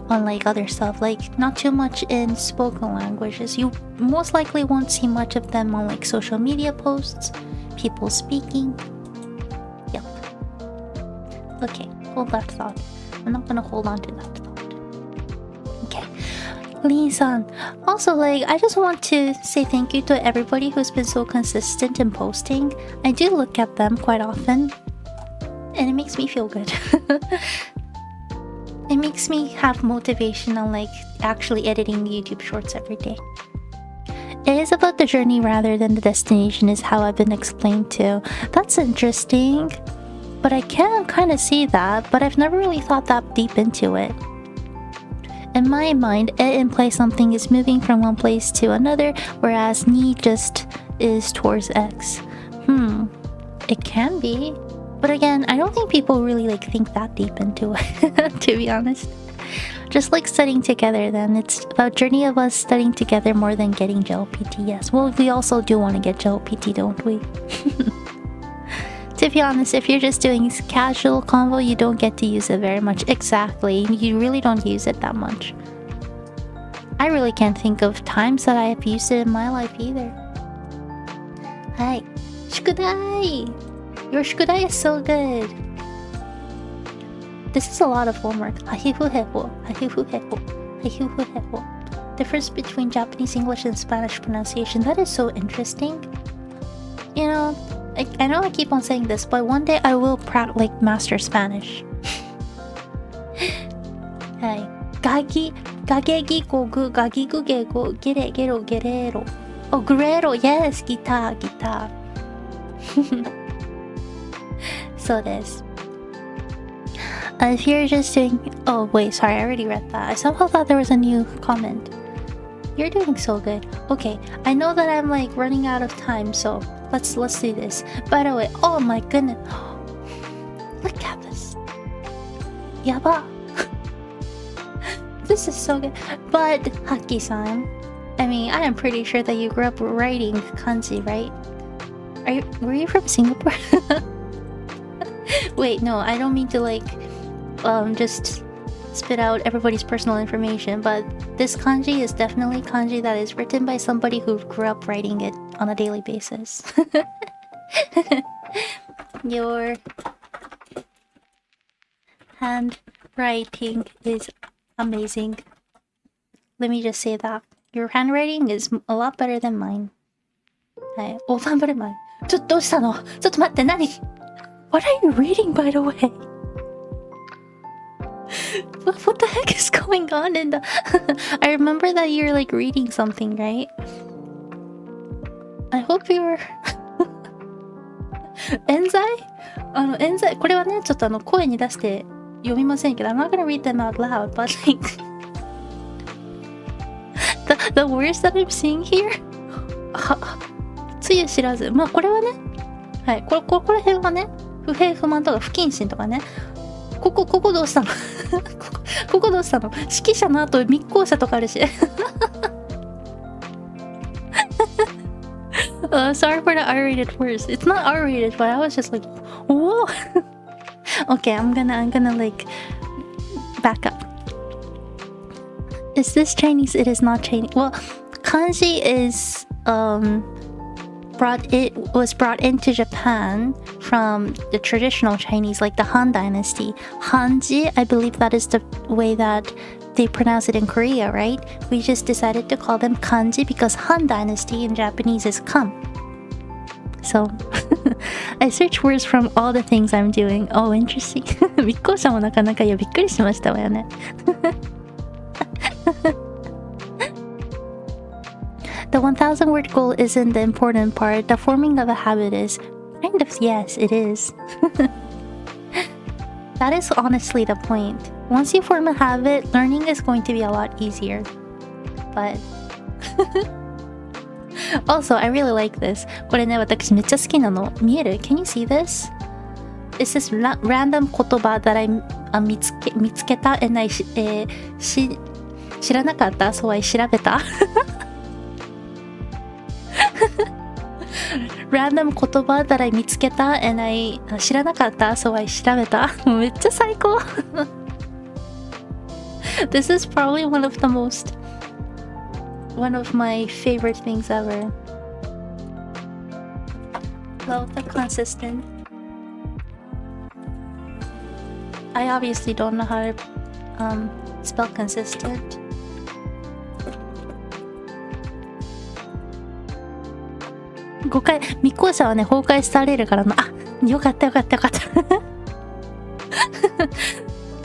on like other stuff, like not too much in spoken languages. You most likely won't see much of them on like social media posts, people speaking. Yep. Okay, hold that thought. I'm not gonna hold on to that thought. Okay. Lee-san. Also, like, I just want to say thank you to everybody who's been so consistent in posting. I do look at them quite often, and it makes me feel good. It makes me have motivation on like actually editing YouTube shorts every day. It is about the journey rather than the destination is how I've been explained to. That's interesting. But I can kind of see that, but I've never really thought that deep into it. In my mind, it implies something is moving from one place to another, whereas ni just is towards X. It can be. But again, I don't think people really think that deep into it, to be honest. Just like studying together then. It's about journey of us studying together more than getting JLPT, yes. Well, we also do want to get JLPT, don't we? To be honest, if you're just doing casual convo, you don't get to use it very much. Exactly. You really don't use it that much. I really can't think of times that I have used it in my life either. Hi. Shukudai! Your shukudai is so good. This is a lot of homework. Difference between Japanese English and Spanish pronunciation. That is so interesting. You know, I know I keep on saying this, but one day I will master Spanish. Hi. Guerrero. Oh, guerrero, yes, guitar. So this. If you're just doing... Oh, wait, sorry, I already read that. I somehow thought there was a new comment. You're doing so good. Okay, I know that I'm running out of time, so let's do this. By the way, oh my goodness. Look at this. Yaba. This is so good. But, Haki-san, I mean, I am pretty sure that you grew up writing kanji, right? Were you from Singapore? Wait, no, I don't mean to just spit out everybody's personal information, but this kanji is definitely kanji that is written by somebody who grew up writing it on a daily basis. Your handwriting is amazing. Let me just say that. Your handwriting is a lot better than mine. Hi. Oh, 頑張れまい。どうしたの？ちょっと待って、何？ What are you reading, by the way? What the heck is going on in the... I remember that you're reading something, right? I hope you're... 冤罪？冤罪、これはね、ちょっと声に出して読みませんけど、I'm not gonna read them out loud, but the words that I'm seeing here? つゆ知らず。まあ、これはね、はい、ここら辺はね、不平不満とか不謹慎とかね、ここどうしたのここどうしたの？指揮者の後密航者とかあるし。Sorry for the R-rated words. It's not R-rated, but I was just whoa. Okay, I'm gonna back up. Is this Chinese? It is not Chinese. Well, kanji is was brought into Japan from the traditional Chinese, like the Han Dynasty. Hanji, I believe that is the way that they pronounce it in Korea, right? We just decided to call them kanji because Han Dynasty in Japanese is kan. So, I search words from all the things I'm doing. Oh, interesting. 密航者もなかなかびっくりしましたわよね。The 1,000 word goal isn't the important part. The forming of a habit is. Kind of, yes, it is. That is honestly the point. Once you form a habit, learning is going to be a lot easier. But also, I really like this. これね、私めっちゃ好きなの。見える？ Can you see this? It's this random 言葉 that I 見つけた and I 知らなかった so I 調べた。Random 言葉 that I 見つけた and I 知らなかった so I 調べた。めっちゃ最高。This is probably one of my favorite things ever. Love the consistent. I obviously don't know how to spell consistent.5回密航者はね崩壊されるからよかった。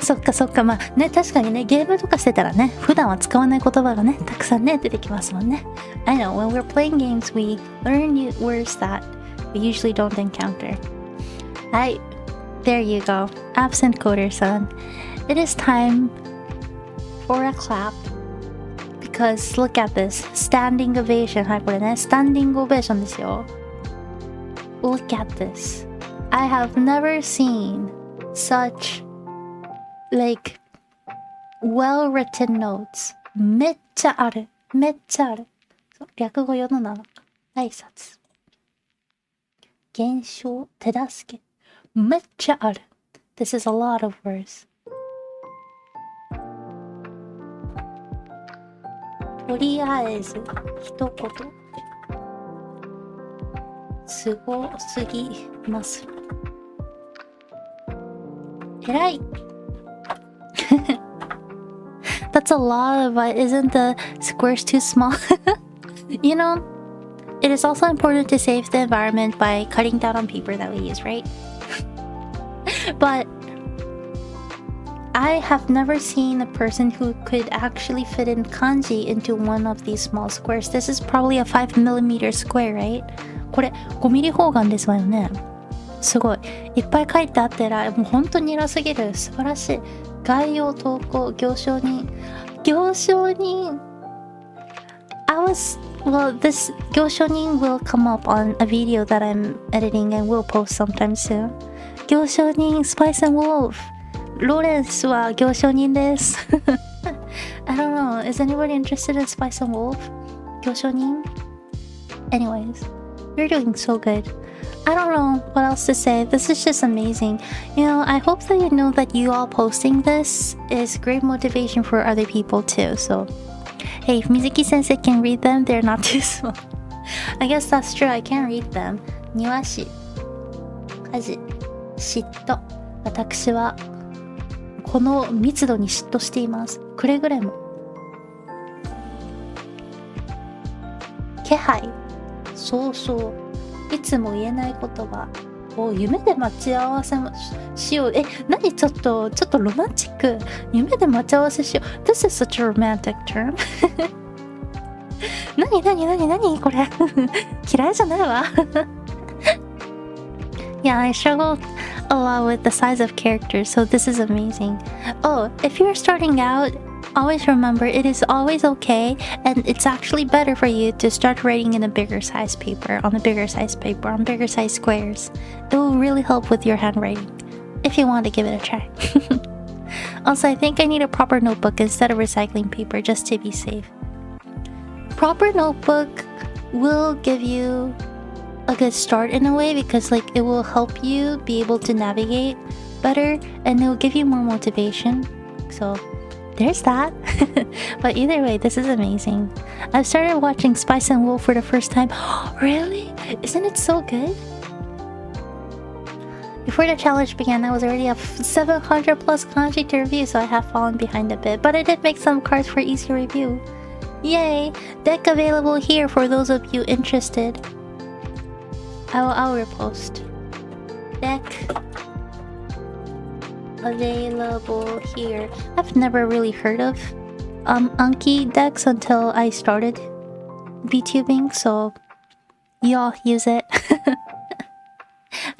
そっかまあね確かにねゲームとかしてたらね普段は使わない言葉がねたくさんね出てきますもんね。I know when we're playing games we learn new words that we usually don't encounter. はい、there you go. Absent coder son. It is time for a clap because look at this standing ovation はいこれねスタンディングオベーションですよ Look at this I have never seen such like well written notes めっちゃあるそう略語世の中挨拶現象手助けめっちゃある This is a lot of wordsとりあえず一言すごすぎますえらいThat's a lot of isn't the squares too small? You know, it is also important to save the environment by cutting down on paper that we use, right? But I have never seen a person who could actually fit in kanji into one of these small squares. This is probably a 5mm square, right? これ 5mm 方眼ですわよね。すごい。いっぱい書いてあってもう本当に偉すぎる。素晴らしい。概要投稿行商人Well, this 行商人 will come up on a video that I'm editing and will post sometime soon 行商人 Spice and Wolf ローレンスは行商人です I don't know, is anybody interested in Spice and Wolf? 行商人 Anyways, you're doing so good I don't know what else to say. This is just amazing. You know, I hope that you know that you all posting this is great motivation for other people too. So, hey, if Mizuki sensei can read them, they're not too small. I guess that's true. I can't read them. 庭師、家事、嫉妬。私はこの密度に嫉妬しています。くれぐれも。気配。そうそう。いつも言えない言葉を夢で待ち合わせしよう何ちょっとロマンチック夢で待ち合わせしよう This is such a romantic term 何これ嫌いじゃないわYeah, I struggle a lot with the size of characters, so this is amazing. Oh, if you're starting out, always remember it is always okay, and it's actually better for you to start writing in a bigger size paper, on bigger size squares. It will really help with your handwriting, if you want to give it a try. Also, I think I need a proper notebook instead of recycling paper, just to be safe. Proper notebook will give you a good start in a way because it will help you be able to navigate better and it will give you more motivation. So there's that. But either way, this is amazing. I've started watching Spice and Wolf for the first time. Really? Isn't it so good? Before the challenge began, I was already at 700 plus kanji to review, so I have fallen behind a bit. But I did make some cards for easier review. Yay! Deck available here for those of you interested. I'll repost. Deck available here. I've never really heard of Anki decks until I started VTubing, so y'all use it.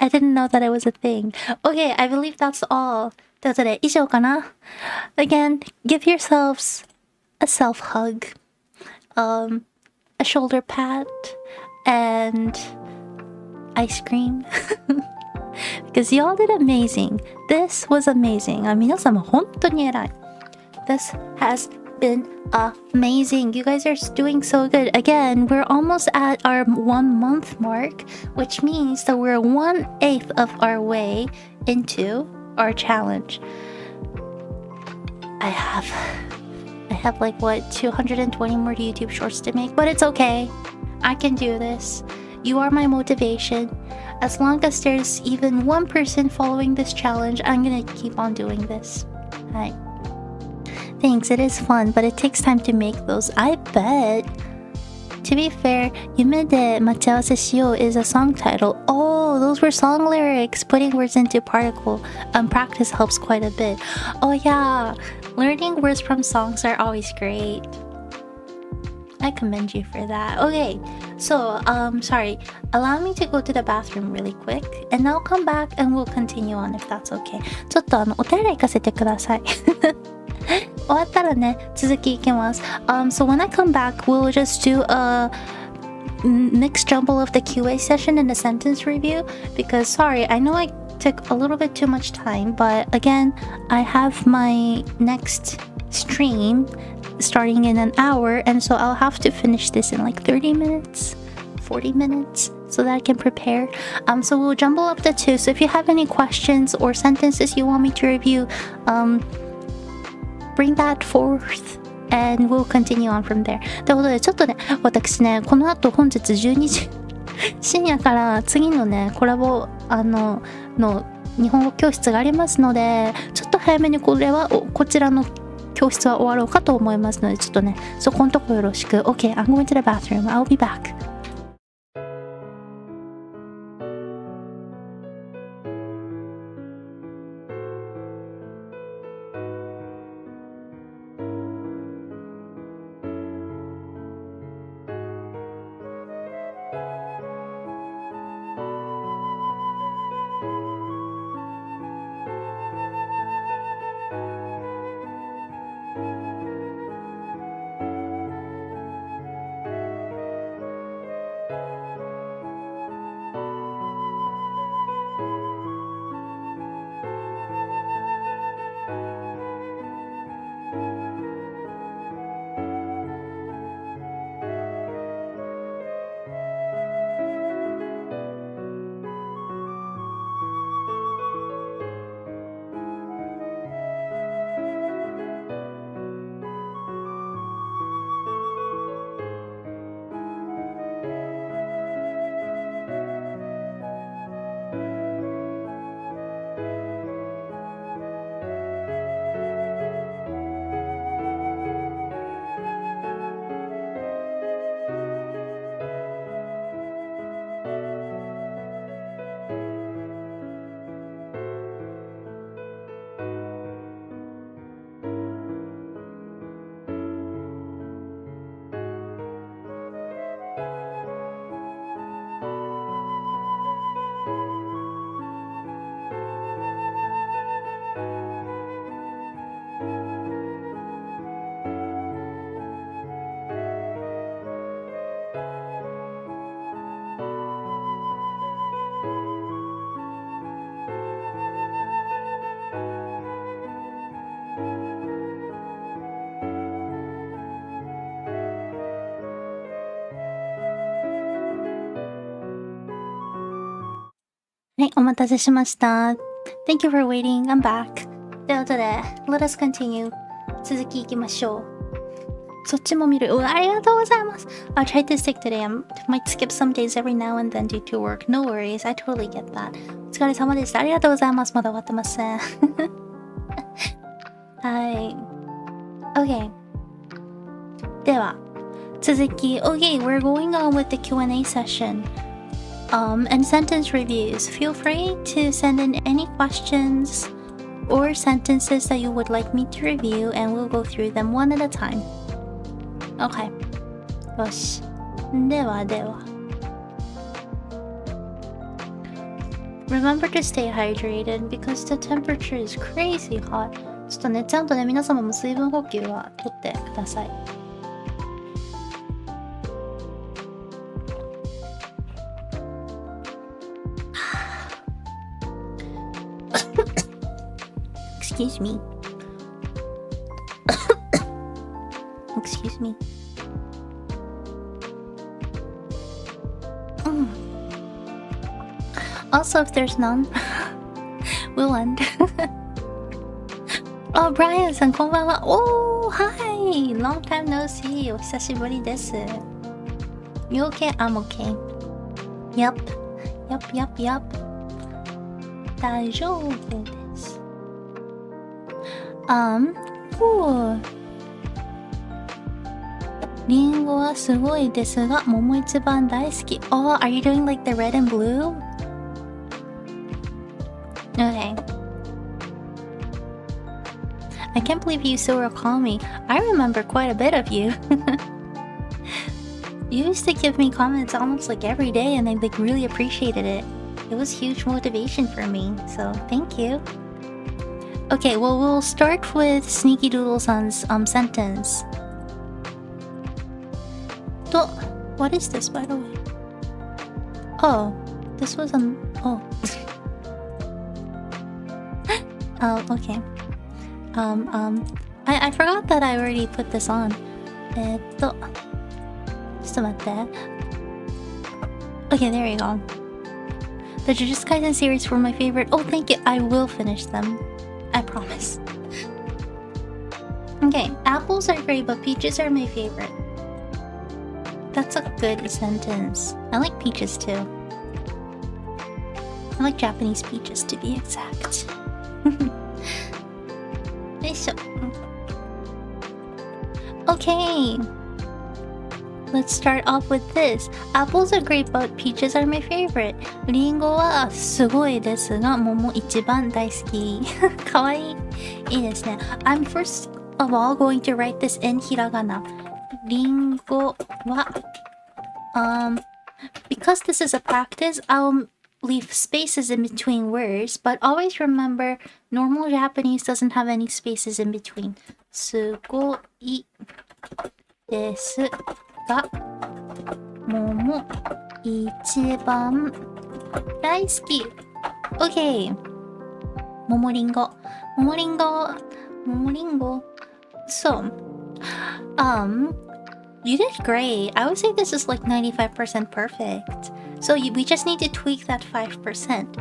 I didn't know that it was a thing. Okay, I believe that's all. ということで以上かな? Again, give yourselves a self-hug, a shoulder pat, and ice cream. Because y'all did amazing. This was amazing. 皆様本当に偉い. This has been amazing. You guys are doing so good. Again, we're almost at our 1 month mark, which means that we're 1/8 of our way into our challenge. I have like what 220 more YouTube shorts to make, but it's okay. I can do this. You are my motivation. As long as there's even one person following this challenge, I'm gonna keep on doing this. Hi. Thanks, it is fun, but it takes time to make those. I bet. To be fair, 夢で待ち合わせしよう is a song title. Oh, those were song lyrics. Putting words into particle practice helps quite a bit. Oh yeah, learning words from songs are always great. I commend you for that. Okay, so sorry. Allow me to go to the bathroom really quick, and I'll come back and we'll continue on if that's okay. ちょっとお手洗い行かせてください。終わったらね、続きいきます。So when I come back, we'll just do a mixed jumble of the QA session and the sentence review because sorry, I know I took a little bit too much time, but again, I have my next stream starting in an hour, and so I'll have to finish this in like 30 minutes, 40 minutes, so that I can prepare. So we'll jumble up the two. So if you have any questions or sentences you want me to review, bring that forth and we'll continue on from there. ということでちょっとね、私ね、この後本日12時深夜から次のねコラボの日本語教室がありますので、ちょっと早めにこちらの教室は終わろうかと思いますので、ちょっとねそこのとこよろしく。 OK, I'm going to the bathroom. I'll be back.はい、お待たせしました。Thank you for waiting. I'm back. ということで、Let us continue. 続きいきましょう。そっちも見る。ありがとうございます。I'll try to stick today. I might skip some days every now and then due to work. No worries. I totally get that. お疲れ様でした。ありがとうございます。まだ終わってません。はい。OK。では、続き。OK, we're going on with the Q&A session.And sentence reviews. Feel free to send in any questions or sentences that you would like me to review, and we'll go through them one at a time. Okay. よし。では。Remember to stay hydrated because the temperature is crazy hot. ちょっとね、ちゃんとね、皆様も水分補給はとってください。Excuse me. Excuse me. Also, if there's none, we'll end. Oh, Brian さん、こんばんは。Oh, hi! Long time no see. お久しぶりです。You okay? I'm okay. Yup. Yup. 大丈夫です。リンゴはすごいですが、桃一番大好き。Oh, are you doing like the red and blue? Okay. I can't believe you still recall me. I remember quite a bit of you. You used to give me comments almost like every day, and I like really appreciated it. It was huge motivation for me, so thank you. Okay, well, we'll start with Sneaky Doodle-san's sentence. What is this, by the way? Oh, this was oh. Oh, okay. I forgot that I already put this on. ちょっと待って. Okay, there you go. The Jujutsu Kaisen series were my favorite. Oh, thank you. I will finish them. I promise. Okay, apples are great, but peaches are my favorite. That's a good sentence. I like peaches too. I like Japanese peaches to be exact. Okay. Let's start off with this. Apples are great, but peaches are my favorite. リンゴはすごいですが、桃一番大好き。かわいい。いいですね。I'm first of all going to write this in ひらがな。リンゴは、because this is a practice, I'll leave spaces in between words, but always remember, normal Japanese doesn't have any spaces in between. すごいですが、桃一番大好き。OK。桃リンゴ。桃リンゴ。桃リンゴ。So, you did great. I would say this is like 95% perfect. So we just need to tweak that 5%.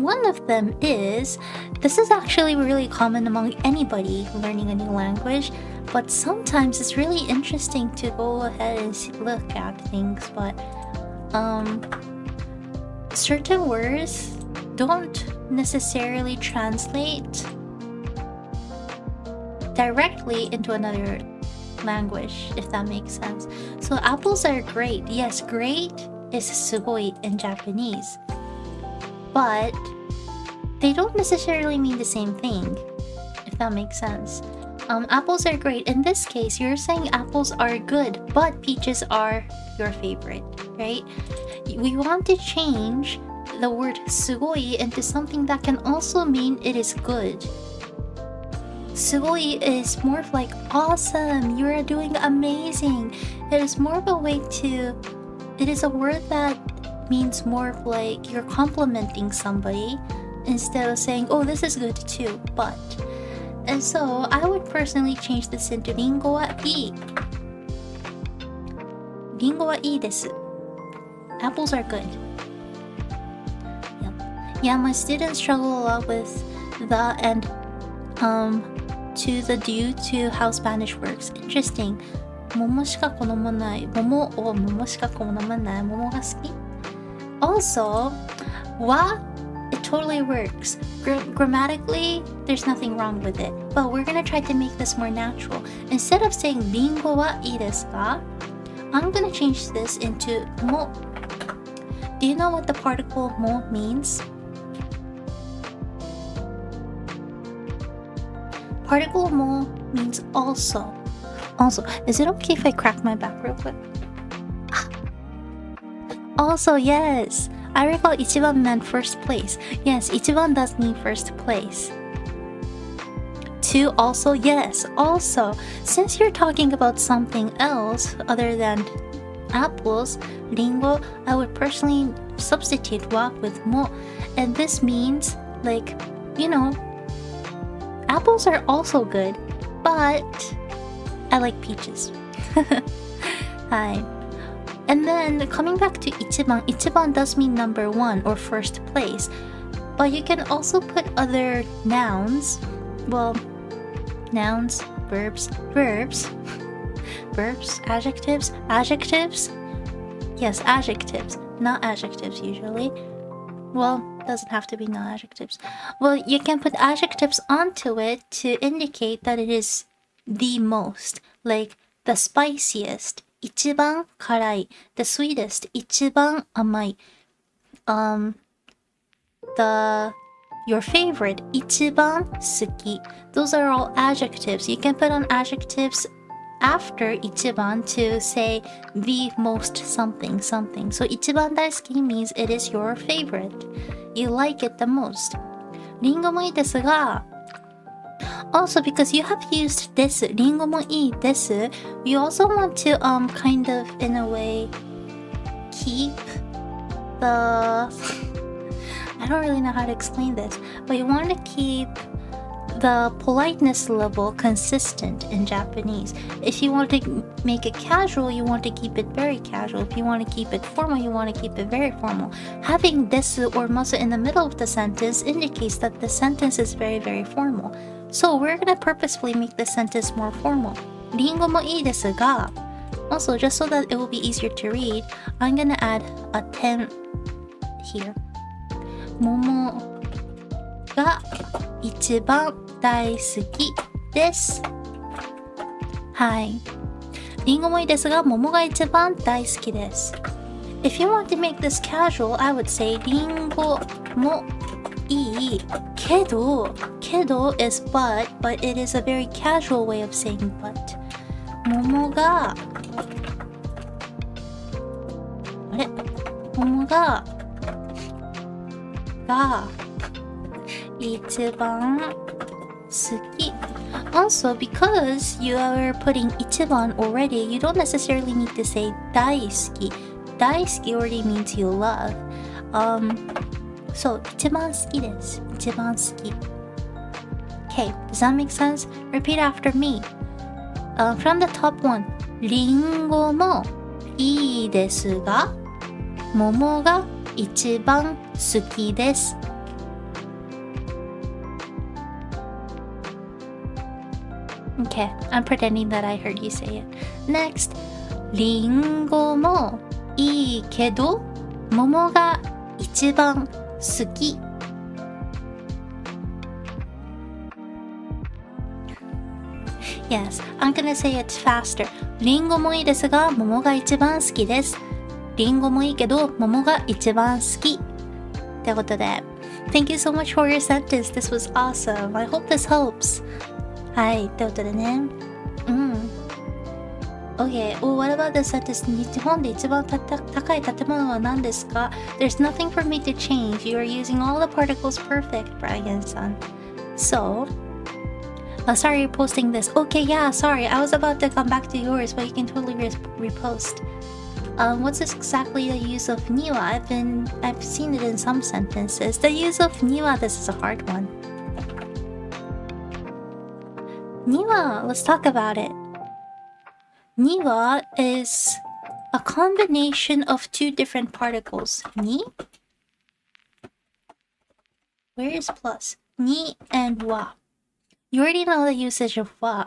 One of them is, this is actually really common among anybody learning a new language, but sometimes it's really interesting to go ahead and look at things, but certain words don't necessarily translate directly into another language, if that makes sense. So apples are great. Yes, great is sugoi in Japanese, but they don't necessarily mean the same thing, if that makes sense. Apples are great. In this case, you're saying apples are good, but peaches are your favorite, right? We want to change the word sugoi into something that can also mean it is good. Sugoi is more of like awesome, you are doing amazing. It is more of a way to, it is a word that means more of like you're complimenting somebody instead of saying, oh, this is good too, but. And so I would personally change this into リンゴはいい。リンゴはいいです。Apples are good. Yep. Yeah, my students struggle a lot with the and to the due to how Spanish works. Interesting. 桃しか好まない。桃しか好まない。桃が好き。Also, wa, it totally works. Grammatically, there's nothing wrong with it. But we're gonna try to make this more natural. Instead of saying リンゴはいいですか? I'm gonna change this into も. Do you know what the particle も means? Particle も means also. Also, is it okay if I crack my back real quick? Also, yes. I recall 一番 meant first place. Yes, 一番 does mean first place. Two, also, yes, also. Since you're talking about something else other than apples, リンゴ, I would personally substitute wa with mo. And this means, like, you know, apples are also good, but I like peaches. Hi. And then coming back to 一番, 一番 does mean number one or first place. But you can also put other nouns. Well, nouns, verbs, adjectives. Yes, adjectives, not adjectives usually. Well, doesn't have to be not adjectives. Well, you can put adjectives onto it to indicate that it is the most, like the spiciest, 一番辛い, the sweetest, 一番甘い, your favorite, 一番好き. Those are all adjectives. You can put on adjectives after 一番 to say the most something. So 一番大好き means it is your favorite. You like it the most. リンゴもいいですが Also, because you have used です、リンゴもいいです、you also want to kind of in a way keep the I don't really know how to explain this, but you want to keep the politeness level consistent in Japanese. If you want to make it casual, you want to keep it very casual. If you want to keep it formal, you want to keep it very formal. Having desu or masu in the middle of the sentence indicates that the sentence is very, very formal. So we're going to purposefully make the sentence more formal. リンゴもいいですが also, just so that it will be easier to read, I'm going to add a 点 here. 桃が一番大好きです。はい。リンゴもいいですが、桃が一番大好きです。If you want to make this casual, I would say リンゴもいいけど is but it is a very casual way of saying but. 桃が一番好き Also, because you are putting 一番 already, you don't necessarily need to say 大好き 大好き already means you love. So, 一番好きです。一番好き Okay, does that make sense? Repeat after me. From the top one. リンゴもいいですが桃が一番好きです。Okay, I'm pretending that I heard you say it. Next, リンゴもいいけど桃が一番好き。Yes, I'm gonna say it faster. リンゴもいいですが桃が一番好きです。リンゴもいいけど桃が一番好き。ということで Thank you so much for your sentence. This was awesome. I hope this helps. はい、ということでね。Okay, well, what about the sentence? 日本で一番高い建物は何ですか? There's nothing for me to change. You are using all the particles perfect, Brian-san. So, sorry you're posting this. Okay, yeah, sorry. I was about to come back to yours, but you can totally repost. What's exactly the use of niwa? I've seen it in some sentences. The use of niwa, this is a hard one. Niwa, let's talk about it. Niwa is a combination of two different particles. Ni? Where is plus? Ni and wa. You already know the usage of wa,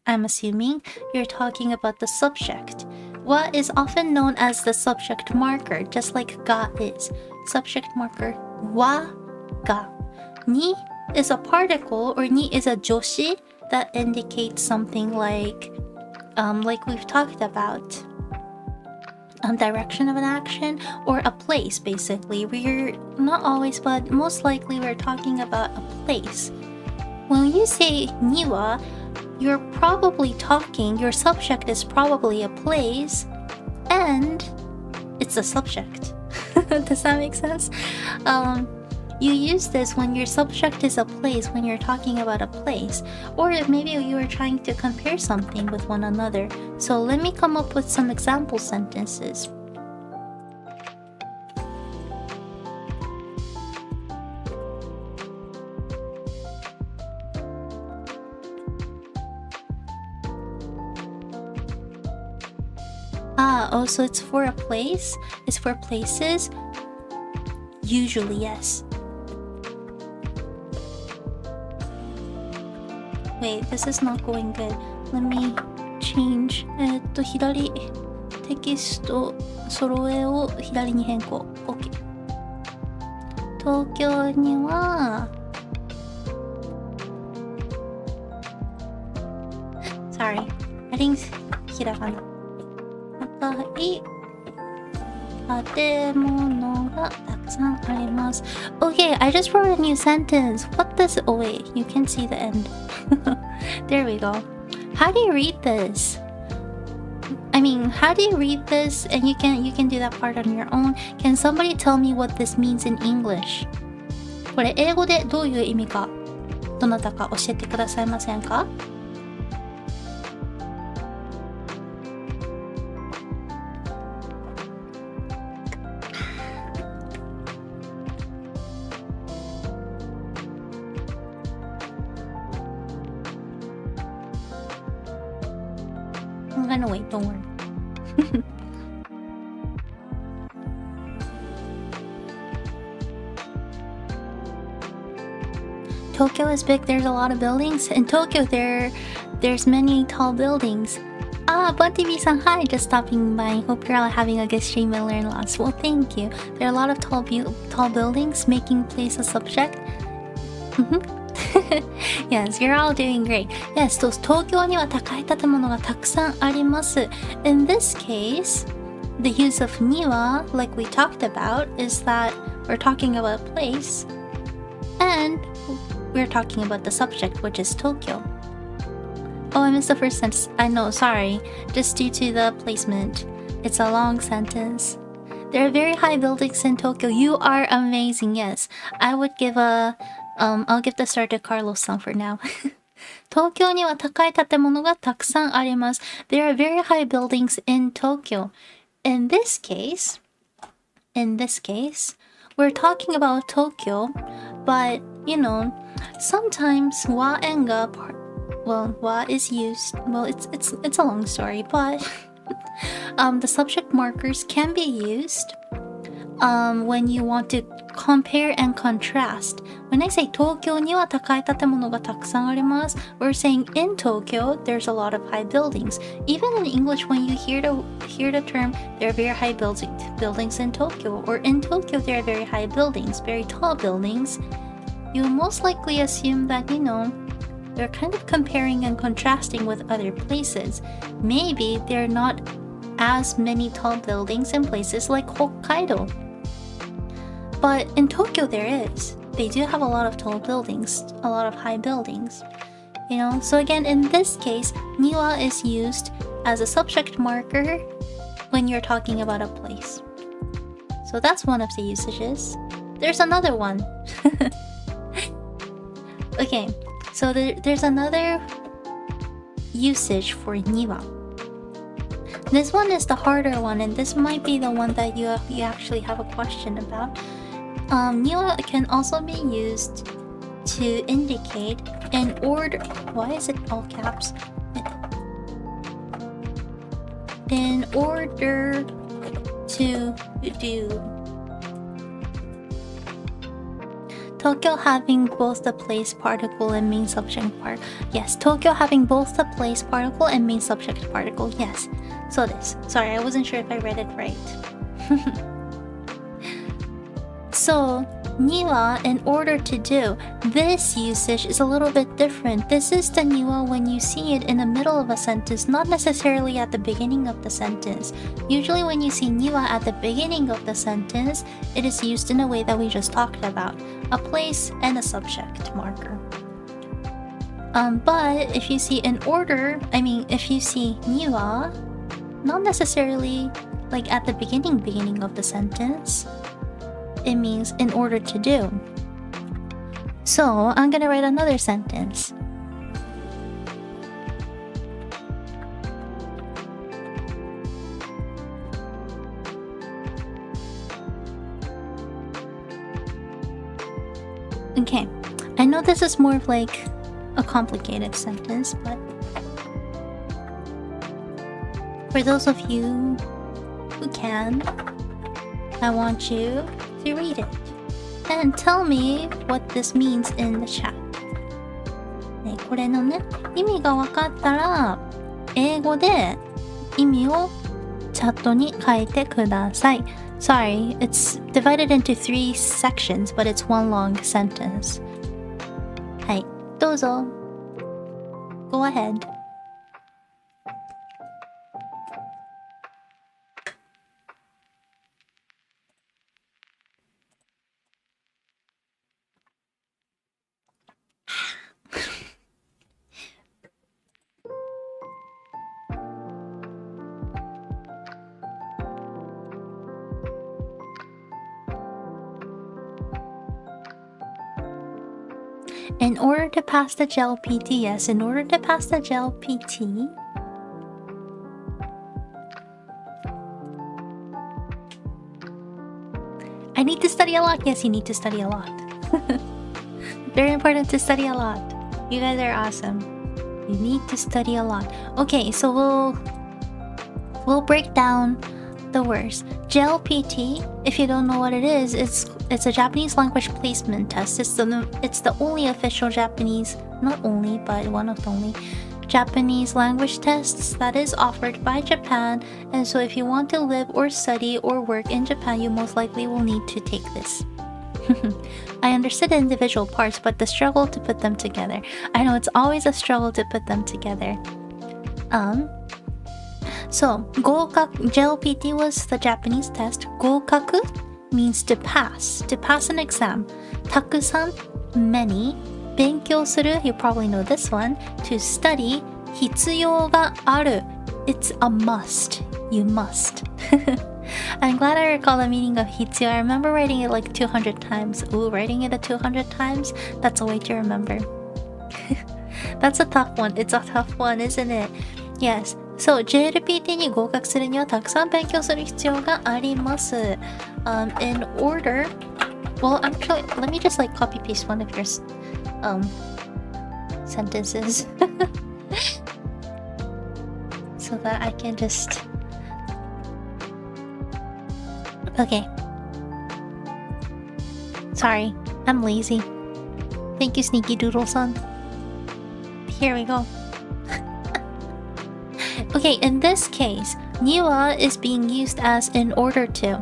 I'm assuming. You're talking about the subject. Wa is often known as the subject marker, just like ga is. Subject marker wa, ga. Ni is a particle, or ni is a joshi that indicates something like we've talked about. Direction of an action, or a place, basically. We're not always, but most likely we're talking about a place. When you say niwa, you're probably talking, your subject is probably a place, and it's a subject. Does that make sense? You use this when your subject is a place, when you're talking about a place, or maybe you are trying to compare something with one another. So let me come up with some example sentences. Oh, so it's for a place? It's for places? Usually, yes. Wait, this is not going good. Let me change. 左テキスト揃えを左に変更。OK。東京にはSorry, adding ひらがな。高い建物がたくさんあります。Okay, I just wrote a new sentence. What does... Oh wait, you can see the end. There we go. How do you read this? I mean, how do you read this? And you can do that part on your own. Can somebody tell me what this means in English? これ英語でどういう意味かどなたか教えてくださいませんか？I'm gonna wait, don't worry. Tokyo is big, there's a lot of buildings. In Tokyo, there's many tall buildings. Bunty-san, hi, just stopping by. Hope you're all having a good stream and learn lots. Well, thank you. There are a lot of tall buildings making place a subject. Yes, you're all doing great. Yes, 東京には高い建物がたくさんあります。In this case, the use of niwa, like we talked about, is that we're talking about place and we're talking about the subject, which is Tokyo. Oh, I missed the first sentence. I know, sorry. Just due to the placement. It's a long sentence. There are very high buildings in Tokyo. You are amazing, yes. I would give I'll give the start to Carlos-san for now. 東京には高い建物がたくさんあります。There are very high buildings in Tokyo. In this case, we're talking about Tokyo, but, you know, sometimes wa and ga, well, wa is used. Well, it's a long story, but the subject markers can be used when you want to compare and contrast. When I say 東京には高い建物がたくさんあります, we're saying in Tokyo there's a lot of high buildings. Even in English, when you hear the term there are very high buildings in Tokyo, or in Tokyo there are very high buildings, very tall buildings, you most likely assume that, you know, they're kind of comparing and contrasting with other places. Maybe there are not as many tall buildings in places like Hokkaido. But in Tokyo there is. They do have a lot of tall buildings, a lot of high buildings. You know, so again, in this case, niwa is used as a subject marker when you're talking about a place. So that's one of the usages. There's another one. Okay, so there's another usage for niwa. This one is the harder one, and this might be the one that you actually have a question about. Niwa can also be used to indicate in order. Why is it all caps? In order to do. Tokyo having both the place particle and main subject part. Yes, Tokyo having both the place particle and main subject particle. Yes. So this. Sorry, I wasn't sure if I read it right. So, niwa, in order to do, this usage is a little bit different. This is the niwa when you see it in the middle of a sentence, not necessarily at the beginning of the sentence. Usually when you see niwa at the beginning of the sentence, it is used in a way that we just talked about. A place and a subject marker. But if you see if you see niwa, not necessarily like at the beginning of the sentence, it means in order to do. So I'm gonna write another sentence. Okay, I know this is more of like a complicated sentence, but for those of you who can, I want you to read it and tell me what this means in the chat. ね、これのね、意味が分かったら、英語で意味をチャットに書いてください。Sorry, it's divided into 3 sections, but it's one long sentence. はい、どうぞ。Go ahead. In order to pass the JLPT, yes, in order to pass the JLPT, I need to study a lot. Yes, you need to study a lot. Very important to study a lot. You guys are awesome. You need to study a lot. Okay, so we'll break down the words. JLPT, if you don't know what it is, it's a Japanese language placement test. It's the only official Japanese, not only, but one of the only Japanese language tests that is offered by Japan. And so if you want to live or study or work in Japan, you most likely will need to take this. I understood the individual parts, but the struggle to put them together. I know it's always a struggle to put them together. So, JLPT was the Japanese test. Gokaku means to pass an exam. Takusan, many. 勉強する, you probably know this one. To study, 必要がある. It's a must. You must. I'm glad I recall the meaning of 必要. I remember writing it like 200 times. Ooh, writing it 200 times? That's a way to remember. That's a tough one. It's a tough one, isn't it? Yes. So, JLPT に合格するにはたくさん勉強する必要があります。In order, well, actually, let me just like copy paste one of your sentences so that I can just. Okay. Sorry, I'm lazy. Thank you, Sneaky Doodle-san. Here we go. Okay, in this case, niwa is being used as in order to.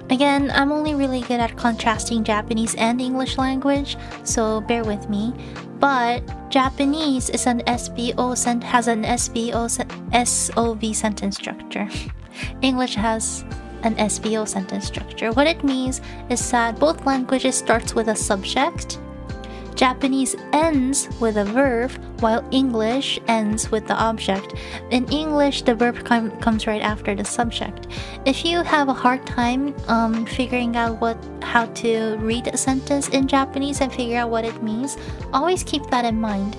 Again, I'm only really good at contrasting Japanese and English language, so bear with me. But Japanese is an has an SOV sentence structure. English has an SVO sentence structure. What it means is that both languages starts with a subject. Japanese ends with a verb, while English ends with the object. In English, the verb comes right after the subject. If you have a hard time figuring out how to read a sentence in Japanese and figure out what it means, always keep that in mind.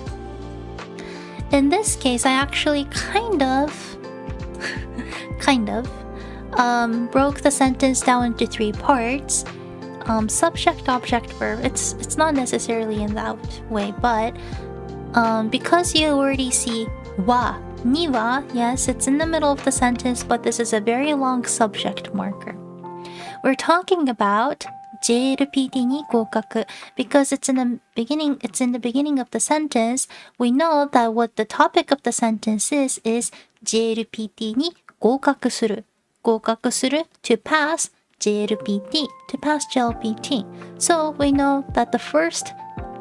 In this case, I actually kind of broke the sentence down into 3 parts. Subject, object, verb. It's not necessarily in that way, but because you already see wa, ni wa, yes, it's in the middle of the sentence, but this is a very long subject marker. We're talking about JLPT ni gokaku because it's in the beginning of the sentence. We know that what the topic of the sentence is JLPT ni gokaku suru. Gokaku suru, to pass. JLPT, to pass JLPT. So we know that the first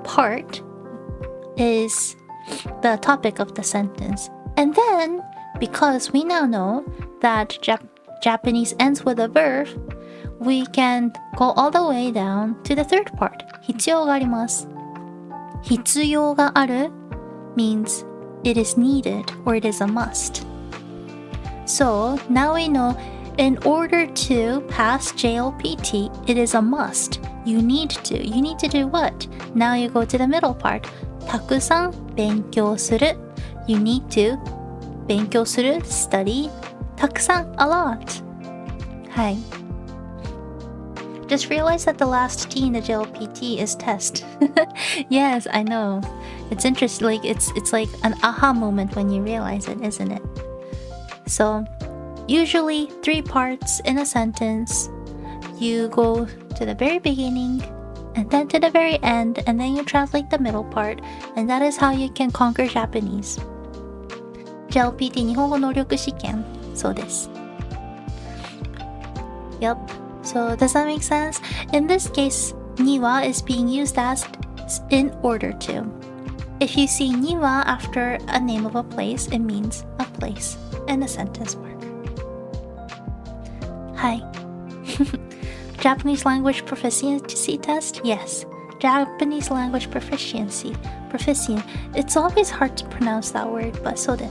part is the topic of the sentence. And then, because we now know that Japanese ends with a verb, we can go all the way down to the third part. 必要があります。必要がある means it is needed or it is a must. So now we know in order to pass JLPT, it is a must. You need to do what? Now you go to the middle part. たくさん勉強する. You need to 勉強する study たくさん a lot. はい。Just realize that the last T in the JLPT is test. Yes, I know. It's interesting. Like it's like an aha moment when you realize it, isn't it? So usually 3 parts in a sentence. You go to the very beginning and then to the very end, and then you translate the middle part, and that is how you can conquer Japanese. JLPT 日本語能力試験 そうです Yep. So does that make sense? In this case, niwa is being used as in order to. If you see niwa after a name of a place, it means a place and a sentence mark. Hi. Japanese language proficiency test? Yes. Japanese language proficiency. Proficient. It's always hard to pronounce that word, but so desu.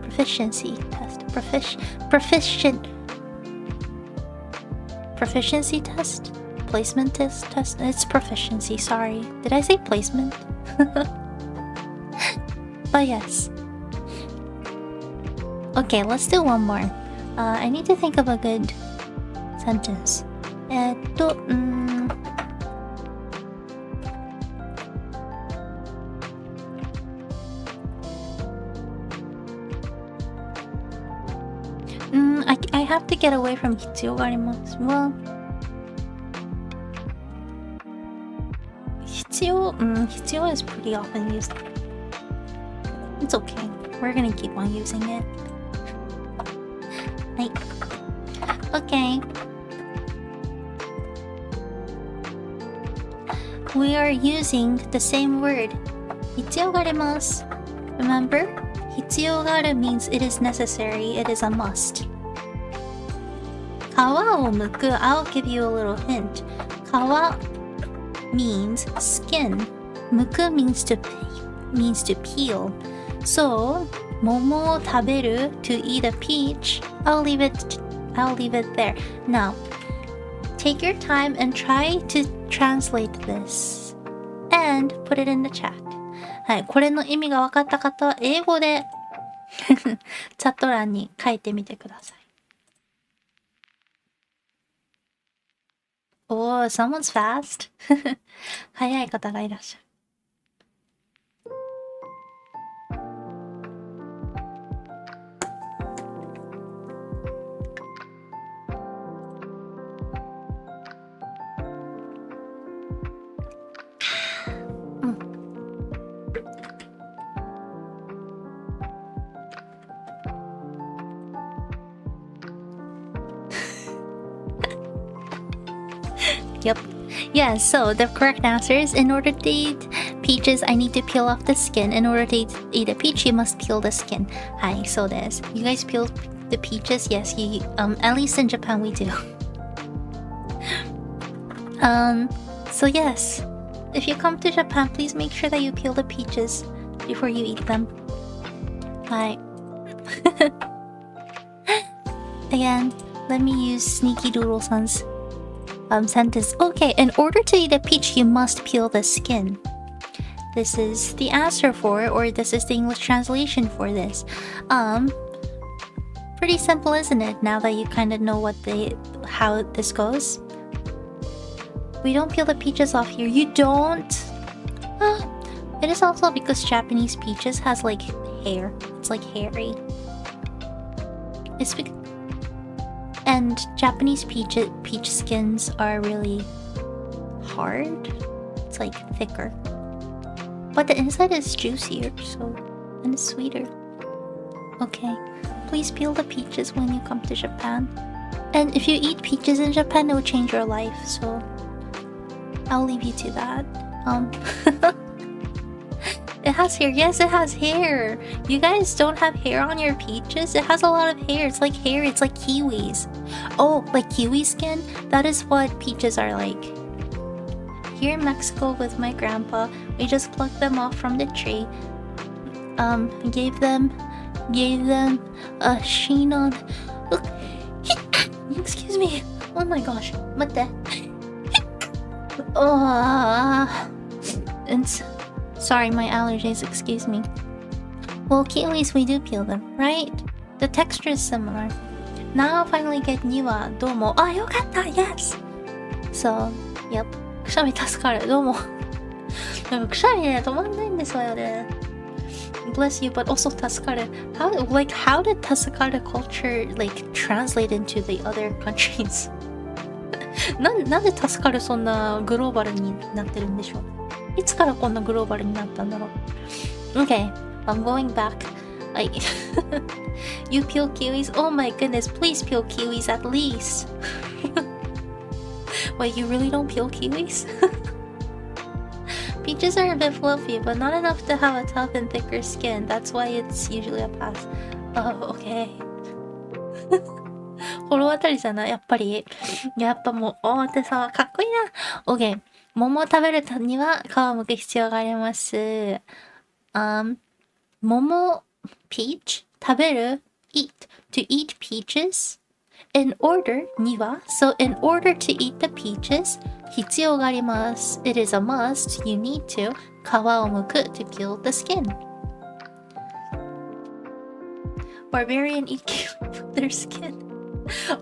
Proficiency test. Proficiency test? placement test? It's proficiency, sorry. Did I say placement? But yes. Okay, let's do one more. I need to think of a good sentence. I have to get away from 必要があります。Well, 必要 is pretty often used. It's okay. We're gonna keep on using it. はい。Okay. We are using the same word. 必要があります。Remember? 必要がある means it is necessary. It is a must. 皮を剥く I'll give you a little hint. 皮 means skin. 剥く means to peel. So, 桃を食べる to eat a peach. I'll leave it there. Now, take your time and try to translate this and put it in the chat. はい、これの意味が分かった方は英語でチャット欄に書いてみてください。Oh, someone's fast. 早い方がいらっしゃる。Yep. Yeah, so the correct answer is in order to eat peaches, I need to peel off the skin. In order to eat a peach, you must peel the skin. Hi, so this. You guys peel the peaches? Yes, at least in Japan we do. So yes. If you come to Japan, please make sure that you peel the peaches before you eat them. Hi. Again, let me use Sneaky Doodle-san's sentence. Okay, in order to eat a peach, you must peel the skin. This is the answer for it, or this is the English translation for this. Pretty simple, isn't it? Now that you kind of know how this goes. We don't peel the peaches off here. You don't? It is also because Japanese peaches has like hair. It's like hairy. It's because and Japanese peach skins are really hard. It's like thicker. But the inside is juicier, and it's sweeter. Okay, please peel the peaches when you come to Japan. And if you eat peaches in Japan, it will change your life, so I'll leave you to that. It has hair. Yes, it has hair. You guys don't have hair on your peaches? It has a lot of hair. It's like hair. It's like kiwis. Oh, like kiwi skin? That is what peaches are like. Here in Mexico with my grandpa, we just plucked them off from the tree. Gave them a sheen on. Excuse me. Oh my gosh. Mate. Sorry, my allergies, excuse me. Well, kiwis, we do peel them, right? The texture is similar. Now I'll finally get Niwa, domo. Ah, yokatta, yes! So, yep. くしゃみ助かる、どうも。なんかくしゃみね、止まんないんですよね。Bless you, but also 助かる。How did 助かる culture, translate into the other countries? なんで助かるそんなグローバルになってるんでしょう。いつからこんなグローバルになったんだろう。Okay, I'm going back. You peel kiwis? Oh my goodness, please peel kiwis at least. Wait, you really don't peel kiwis? Peaches are a bit fluffy, but not enough to have a tough and thicker skin. That's why it's usually a pass. Oh, okay. フォローあたりじゃないやっぱり。やっぱもう、おーってさ、かっこいいな。OK。桃を食べるには皮を剥く必要があります。桃、peach 食べる eat. To eat peaches in order には so in order to eat the peaches 必要があります it is a must you need to 皮を剥く to peel the skin barbarian eat kiwi with their skin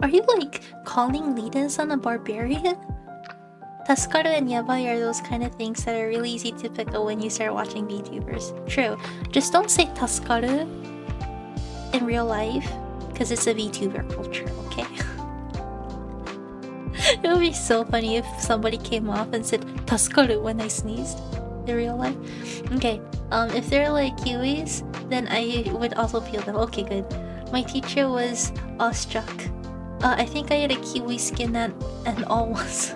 are you like calling Liden-san a barbarian? 助かる and yabai are those kind of things that are really easy to pick up when you start watching VTubers. True. Just don't say 助かる in real life because it's a VTuber culture, okay? It would be so funny if somebody came off and said 助かる when I sneezed in real life. Okay, if they're like kiwis, then I would also peel them. Okay, good. My teacher was awestruck. I think I had a kiwi skin and all was...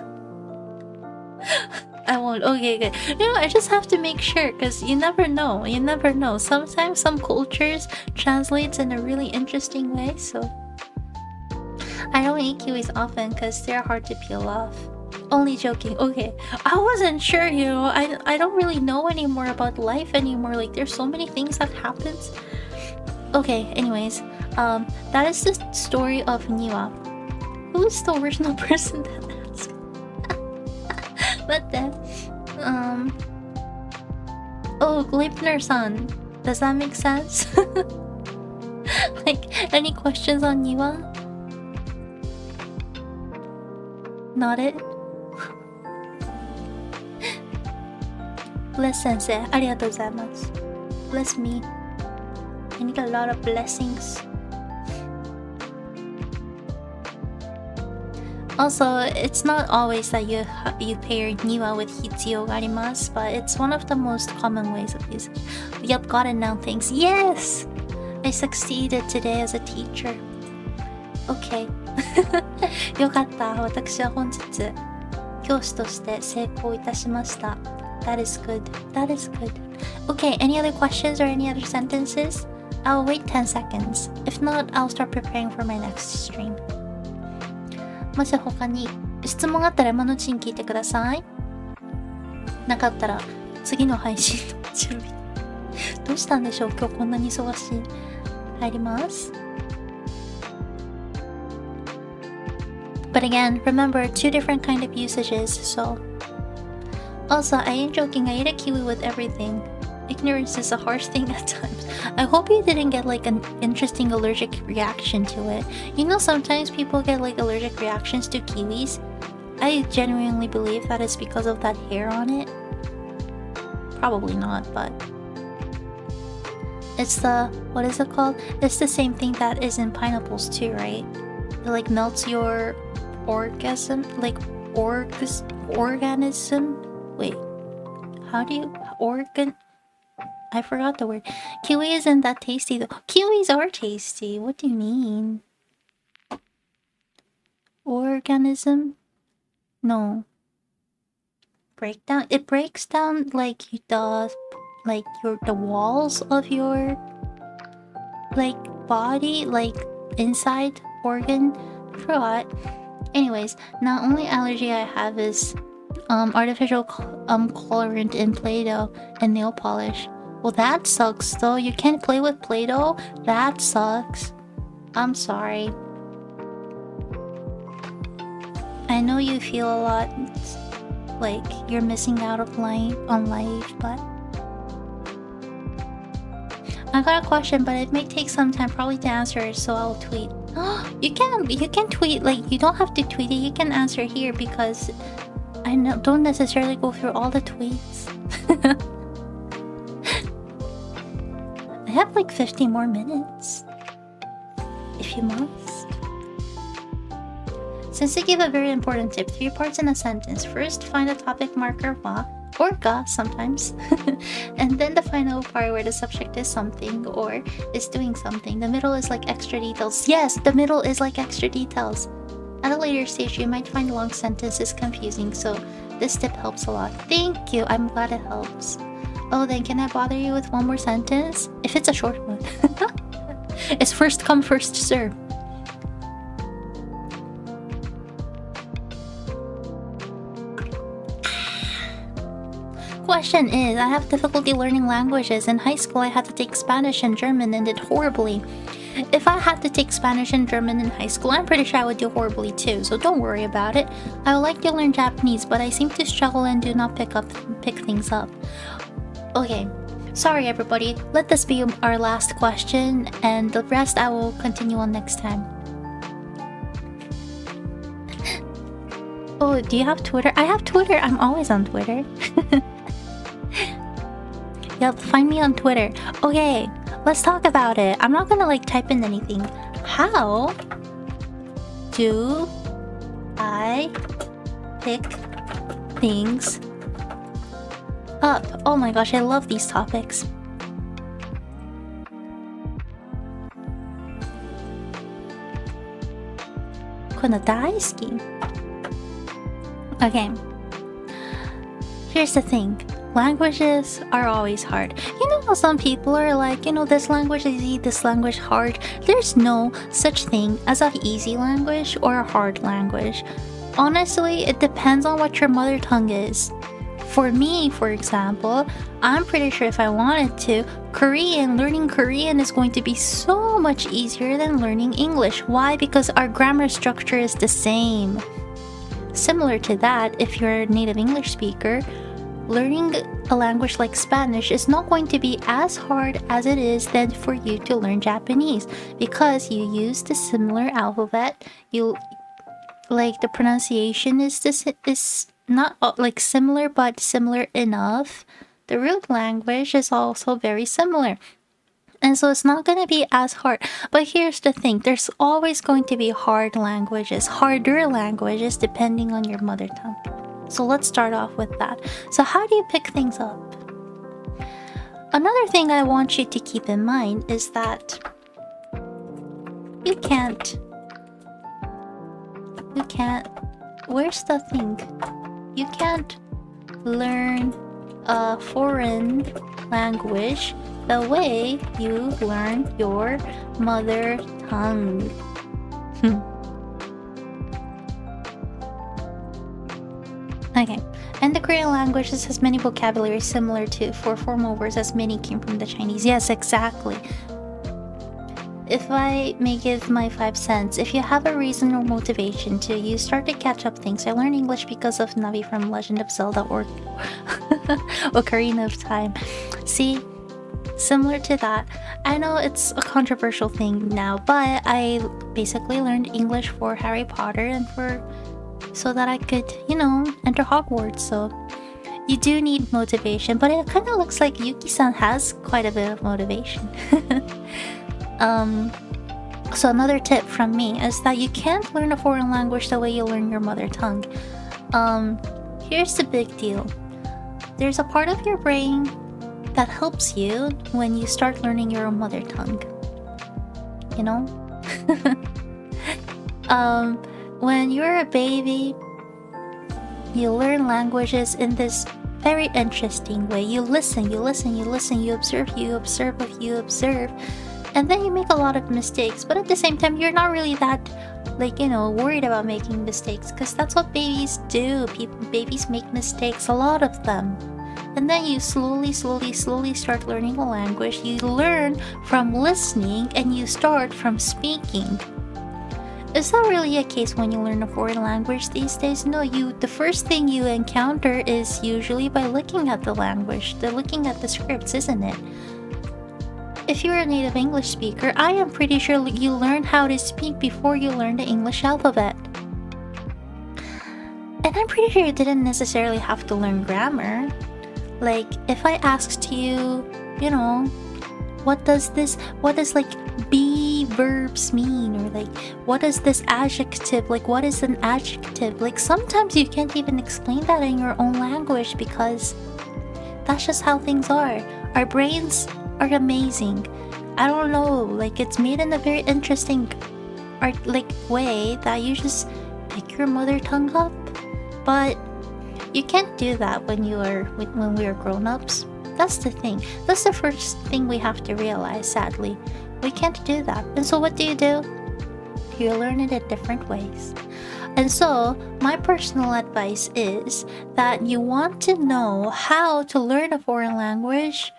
I won't. Okay, good. You know, I just have to make sure because you never know. You never know. Sometimes some cultures translates in a really interesting way, so... I don't eat kiwis often because they're hard to peel off. Only joking. Okay, I wasn't sure, you know. I don't really know anymore about life anymore. Like, there's so many things that happens. Okay, anyways. That is the story of Niwa. Who is the original person that asked? But then, oh, Gleipner-san. Does that make sense? Like, any questions on Niwa? Not it? Bless sensei. ありがとうございます. Bless me. I need a lot of blessings. Also, it's not always that you pair niwa with hitsuyo ga arimasu, but it's one of the most common ways of using it. Yep, got it now, thanks. Yes! I succeeded today as a teacher. Okay. よかった。私は本日、教師として成功いたしました。That is good. That is good. Okay, any other questions or any other sentences? I'll wait 10 seconds. If not, I'll start preparing for my next stream. もし他に質問があったら今のうちに聞いてください。なかったら次の配信の準備。どうしたんでしょう今日こんなに忙しい。入ります。But again, remember, two different kind of usages, so... Also, I ain't joking, I eat a kiwi with everything. Ignorance is a harsh thing at times. I hope you didn't get like an interesting allergic reaction to it. You know, sometimes people get like allergic reactions to kiwis. I genuinely believe that it's because of that hair on it. Probably not, but... It's the... what is it called? It's the same thing that is in pineapples too, right? It like melts your orgasm? Like organism? Wait. How do you... organ... I forgot the word. Kiwi isn't that tasty though. Kiwis are tasty. What do you mean? Organism? No. Breakdown? It breaks down like the walls of your like body, like inside organ. I forgot. Anyways, now only allergy I have is artificial colorant in Play-Doh and nail polish. Well, that sucks though. You can't play with Play-Doh? That sucks. I'm sorry. I know you feel a lot like you're missing out on life, but... I got a question, but it may take some time probably to answer it, so I'll tweet. You can tweet, like, you don't have to tweet it, you can answer here because I don't necessarily go through all the tweets. I have like 50 more minutes, if you must. Since I gave a very important tip, 3 parts in a sentence. First, find a topic marker wa, or ga sometimes, and then the final part where the subject is something or is doing something. The middle is like extra details. Yes, the middle is like extra details. At a later stage, you might find long sentences confusing, so this tip helps a lot. Thank you, I'm glad it helps. Oh, then can I bother you with one more sentence? If it's a short one. It's first come, first serve. Question is, I have difficulty learning languages. In high school, I had to take Spanish and German and did horribly. If I had to take Spanish and German in high school, I'm pretty sure I would do horribly too, so don't worry about it. I would like to learn Japanese, but I seem to struggle and do not pick things up. Okay, sorry everybody. Let this be our last question, and the rest I will continue on next time. Oh, do you have Twitter? I have Twitter. I'm always on Twitter. Yep, find me on Twitter. Okay, let's talk about it. I'm not gonna like type in anything. How do I pick things up? Oh my gosh, I love these topics. Okay, here's the thing. Languages are always hard. You know how some people are like, you know, this language is easy, this language hard. There's no such thing as an easy language or a hard language. Honestly, it depends on what your mother tongue is. For me, for example, I'm pretty sure if I wanted to, learning Korean is going to be so much easier than learning English. Why? Because our grammar structure is the same. Similar to that, if you're a native English speaker, learning a language like Spanish is not going to be as hard as it is then for you to learn Japanese, because you use the similar alphabet. You like the pronunciation is not like similar, but similar enough. The root language is also very similar. And so it's not going to be as hard. But here's the thing. There's always going to be harder languages, depending on your mother tongue. So let's start off with that. So how do you pick things up? Another thing I want you to keep in mind is that you can't, where's the thing? You can't learn a foreign language the way you learn your mother tongue. Okay, and the Korean language has many vocabularies similar to for formal words, as many came from the Chinese. Yes, exactly. If I may give my 5 cents, if you have a reason or motivation to, you start to catch up things. I learned English because of Navi from Legend of Zelda or Ocarina of Time. See, similar to that. I know it's a controversial thing now, but I basically learned English for Harry Potter and so that I could, you know, enter Hogwarts. So you do need motivation, but it kind of looks like Yuki-san has quite a bit of motivation. So another tip from me is that you can't learn a foreign language the way you learn your mother tongue. Here's the big deal. There's a part of your brain that helps you when you start learning your mother tongue. You know? When you're a baby, you learn languages in this very interesting way. You listen, you observe, and then you make a lot of mistakes. But at the same time, you're not really that, like, you know, worried about making mistakes, because that's what babies do. Babies make mistakes, a lot of them. And then you slowly start learning a language. You learn from listening and you start from speaking. Is that really a case when you learn a foreign language these days? No, the first thing you encounter is usually by looking at the language, looking at the scripts, isn't it? If you're a native English speaker, I am pretty sure you learn how to speak before you learn the English alphabet. And I'm pretty sure you didn't necessarily have to learn grammar. Like, if I asked you, you know, what does like be verbs mean, or like what is this adjective, like what is an adjective, like sometimes you can't even explain that in your own language, because that's just how things are. Our brains are amazing. I don't know, like it's made in a very interesting way that you just pick your mother tongue up. But you can't do that when we are grown-ups. That's the thing. That's the first thing we have to realize, sadly. We can't do that. And so what do? You learn it in different ways. And so my personal advice is that you want to know how to learn a foreign language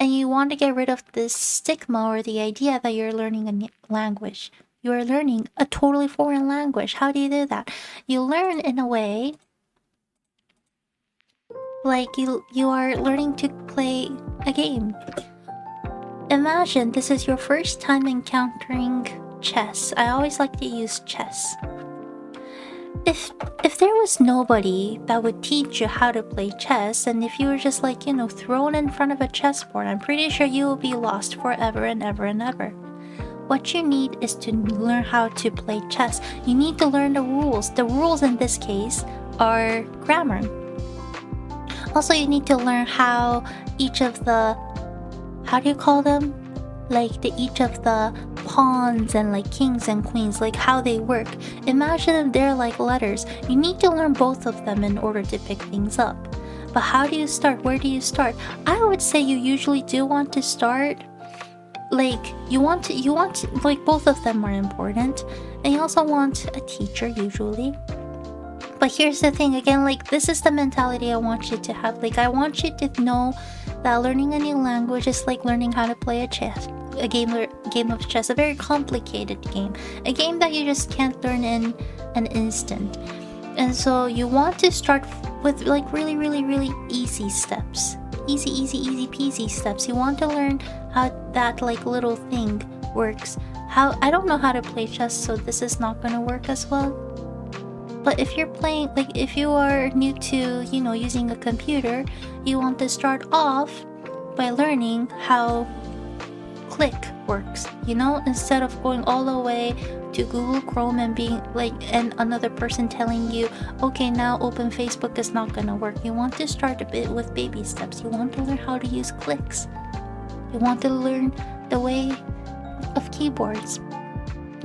And you want to get rid of this stigma or the idea that you're learning a language. You are learning a totally foreign language. How do you do that? You learn in a way like you are learning to play a game. Imagine this is your first time encountering chess. I always like to use chess. If there was nobody that would teach you how to play chess, and if you were just like, thrown in front of a chessboard, I'm pretty sure you will be lost forever and ever and ever. What you need is to learn how to play chess. You need to learn the rules. The rules in this case are grammar. Also, you need to learn how each of the, how do you call them? Like each of the pawns and like kings and queens, like how they work. Imagine if they're like letters. You need to learn both of them in order to pick things up. But how do you start? Where do you start? I would say you usually do want to start like you want like both of them are important, and you also want a teacher usually. But here's the thing again, like this is the mentality I want you to have. Like I want you to know that learning a new language is like learning how to play a game of chess, a very complicated game, a game that you just can't learn in an instant. And so you want to start with like really easy steps, easy peasy steps. You want to learn how that like little thing works. I don't know how to play chess, so this is not gonna work as well. But if you're playing, like if you are new to, using a computer, you want to start off by learning how click works, instead of going all the way to Google Chrome and being like, and another person telling you, okay, now open Facebook is not gonna work. You want to start a bit with baby steps. You want to learn how to use clicks. You want to learn the way of keyboards.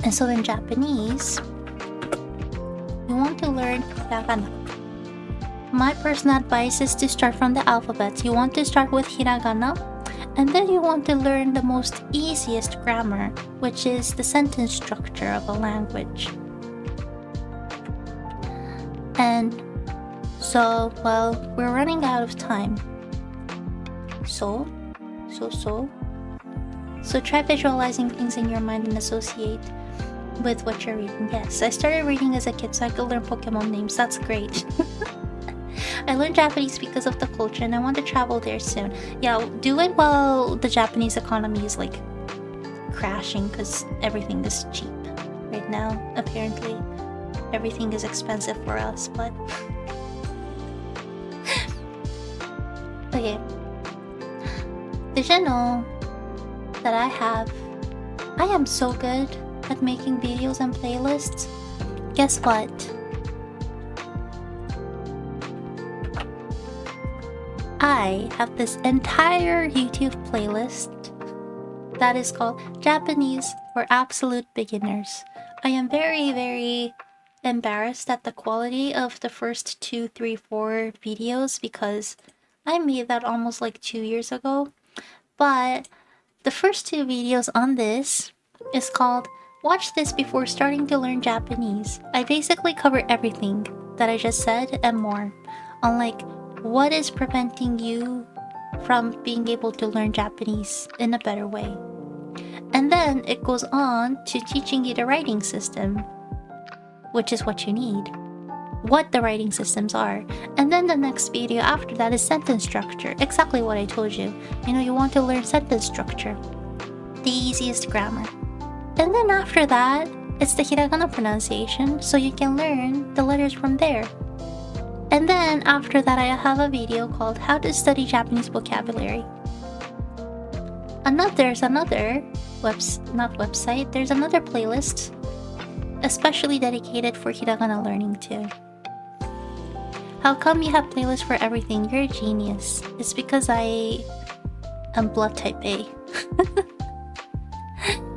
And so in Japanese, you want to learn hiragana. My personal advice is to start from the alphabet. You want to start with hiragana, and then you want to learn the most easiest grammar, which is the sentence structure of a language. And so, well, we're running out of time. So try visualizing things in your mind and associate with what you're reading. Yes, I started reading as a kid so I could learn Pokemon names. That's great. I learned Japanese because of the culture and I want to travel there soon. Yeah, do it while the Japanese economy is like crashing because everything is cheap right now. Apparently, everything is expensive for us, but okay. Did you know that I am so good at making videos and playlists? Guess what? I have this entire YouTube playlist that is called Japanese for Absolute Beginners. I am very embarrassed at the quality of the first 2, 3, 4 videos because I made that almost like 2 years ago. But the first 2 videos on this is called Watch This Before Starting to Learn Japanese. I basically cover everything that I just said and more on like what is preventing you from being able to learn Japanese in a better way. And then it goes on to teaching you the writing system, which is what you need, what the writing systems are. And then the next video after that is sentence structure, exactly what I told you. You want to learn sentence structure, the easiest grammar. And then after that, it's the hiragana pronunciation, so you can learn the letters from there. And then after that, I have a video called How to Study Japanese Vocabulary. There's another playlist especially dedicated for hiragana learning too. How come you have playlists for everything? You're a genius. It's because I am blood type A.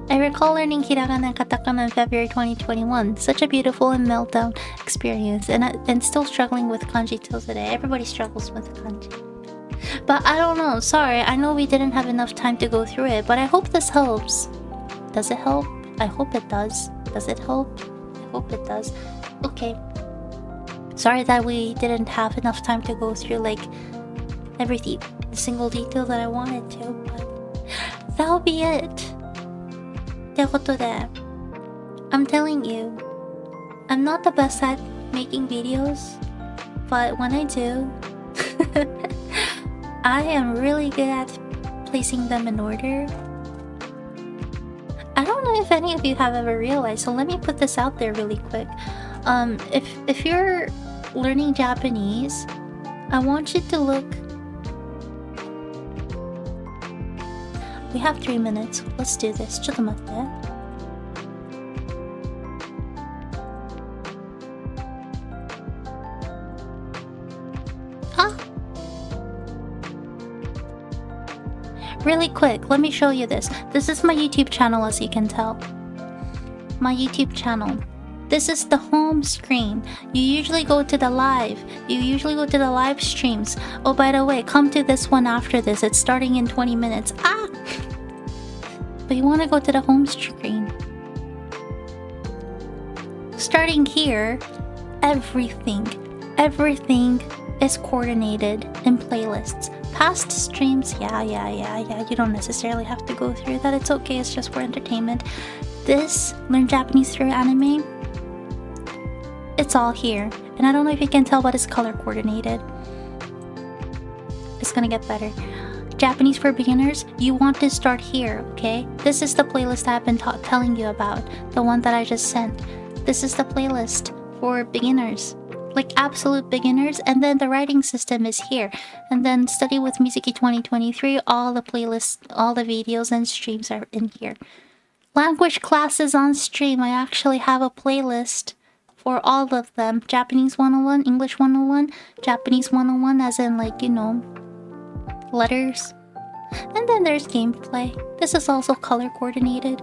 I recall learning hiragana and katakana in February 2021. Such a beautiful and meltdown experience, and still struggling with kanji till today. Everybody struggles with kanji. But I don't know, sorry, I know we didn't have enough time to go through it, but I hope this helps. Does it help? I hope it does. Does it help? I hope it does. Okay. Sorry that we didn't have enough time to go through like everything. the single detail that I wanted to, but that'll be it. ってことで I'm telling you, I'm not the best at making videos, but when I do, I am really good at placing them in order. I don't know if any of you have ever realized, so let me put this out there really quick. If you're learning Japanese, I want you to look. We have 3 minutes. Let's do this. ちょっと待って。Really quick, let me show you this. This is my YouTube channel, as you can tell. My YouTube channel. This is the home screen. You usually go to the live. You usually go to the live streams. Oh, by the way, come to this one after this. It's starting in 20 minutes. Ah! But you want to go to the home screen. Starting here, everything is coordinated in playlists. Past streams, yeah. You don't necessarily have to go through that. It's okay. It's just for entertainment. This, Learn Japanese Through Anime, it's all here. And I don't know if you can tell, but it's color coordinated. It's gonna get better. Japanese for beginners, you want to start here, okay? This is the playlist I've been telling you about. The one that I just sent. This is the playlist for beginners. Like absolute beginners, and then the writing system is here, and then Study with Mizuki 2023, all the playlists, all the videos and streams are in here. Language classes on stream, I actually have a playlist for all of them. Japanese 101, English 101, Japanese 101 as in, like, you know, letters. And then there's gameplay. This is also color coordinated,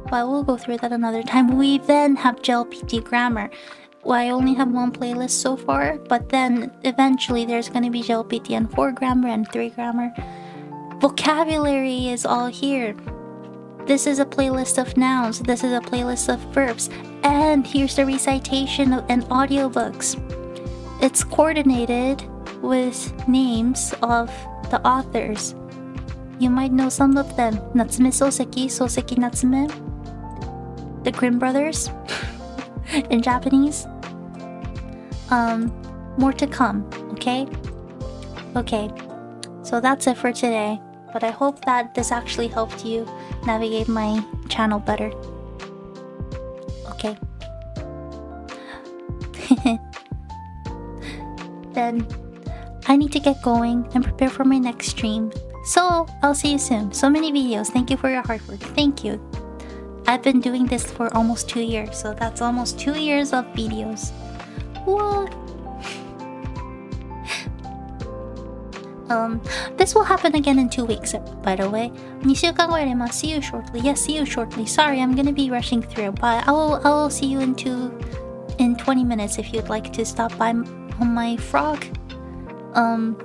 but we'll go through that another time. We then have JLPT grammar. Well, I only have one playlist so far, but then eventually there's going to be JLPT and 4 grammar and 3 grammar. Vocabulary is all here. This is a playlist of nouns. This is a playlist of verbs. And here's the recitation and audiobooks. It's coordinated with names of the authors. You might know some of them. Natsume Soseki, Soseki Natsume. The Grimm brothers. In Japanese. More to come, okay? Okay, so that's it for today. But I hope that this actually helped you navigate my channel better. Okay. Then I need to get going and prepare for my next stream. So I'll see you soon. So many videos. Thank you for your hard work. Thank you. I've been doing this for almost 2 years, so that's almost 2 years of videos. What? This will happen again in 2 weeks, by the way. 2週間後やります. See you shortly. Yes, see you shortly. Sorry, I'm gonna be rushing through, but I will see you in 20 minutes if you'd like to stop by on my frog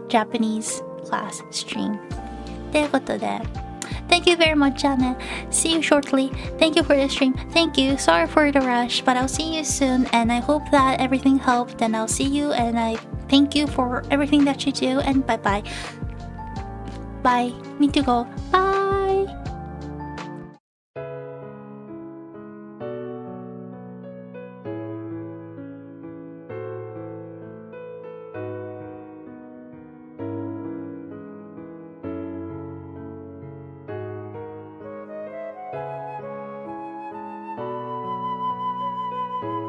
Japanese class stream. ということで Thank you very much, Anna. See you shortly. Thank you for the stream. Thank you. Sorry for the rush, but I'll see you soon. And I hope that everything helped. And I'll see you. And I thank you for everything that you do. And bye-bye. Bye. Need to go. Bye.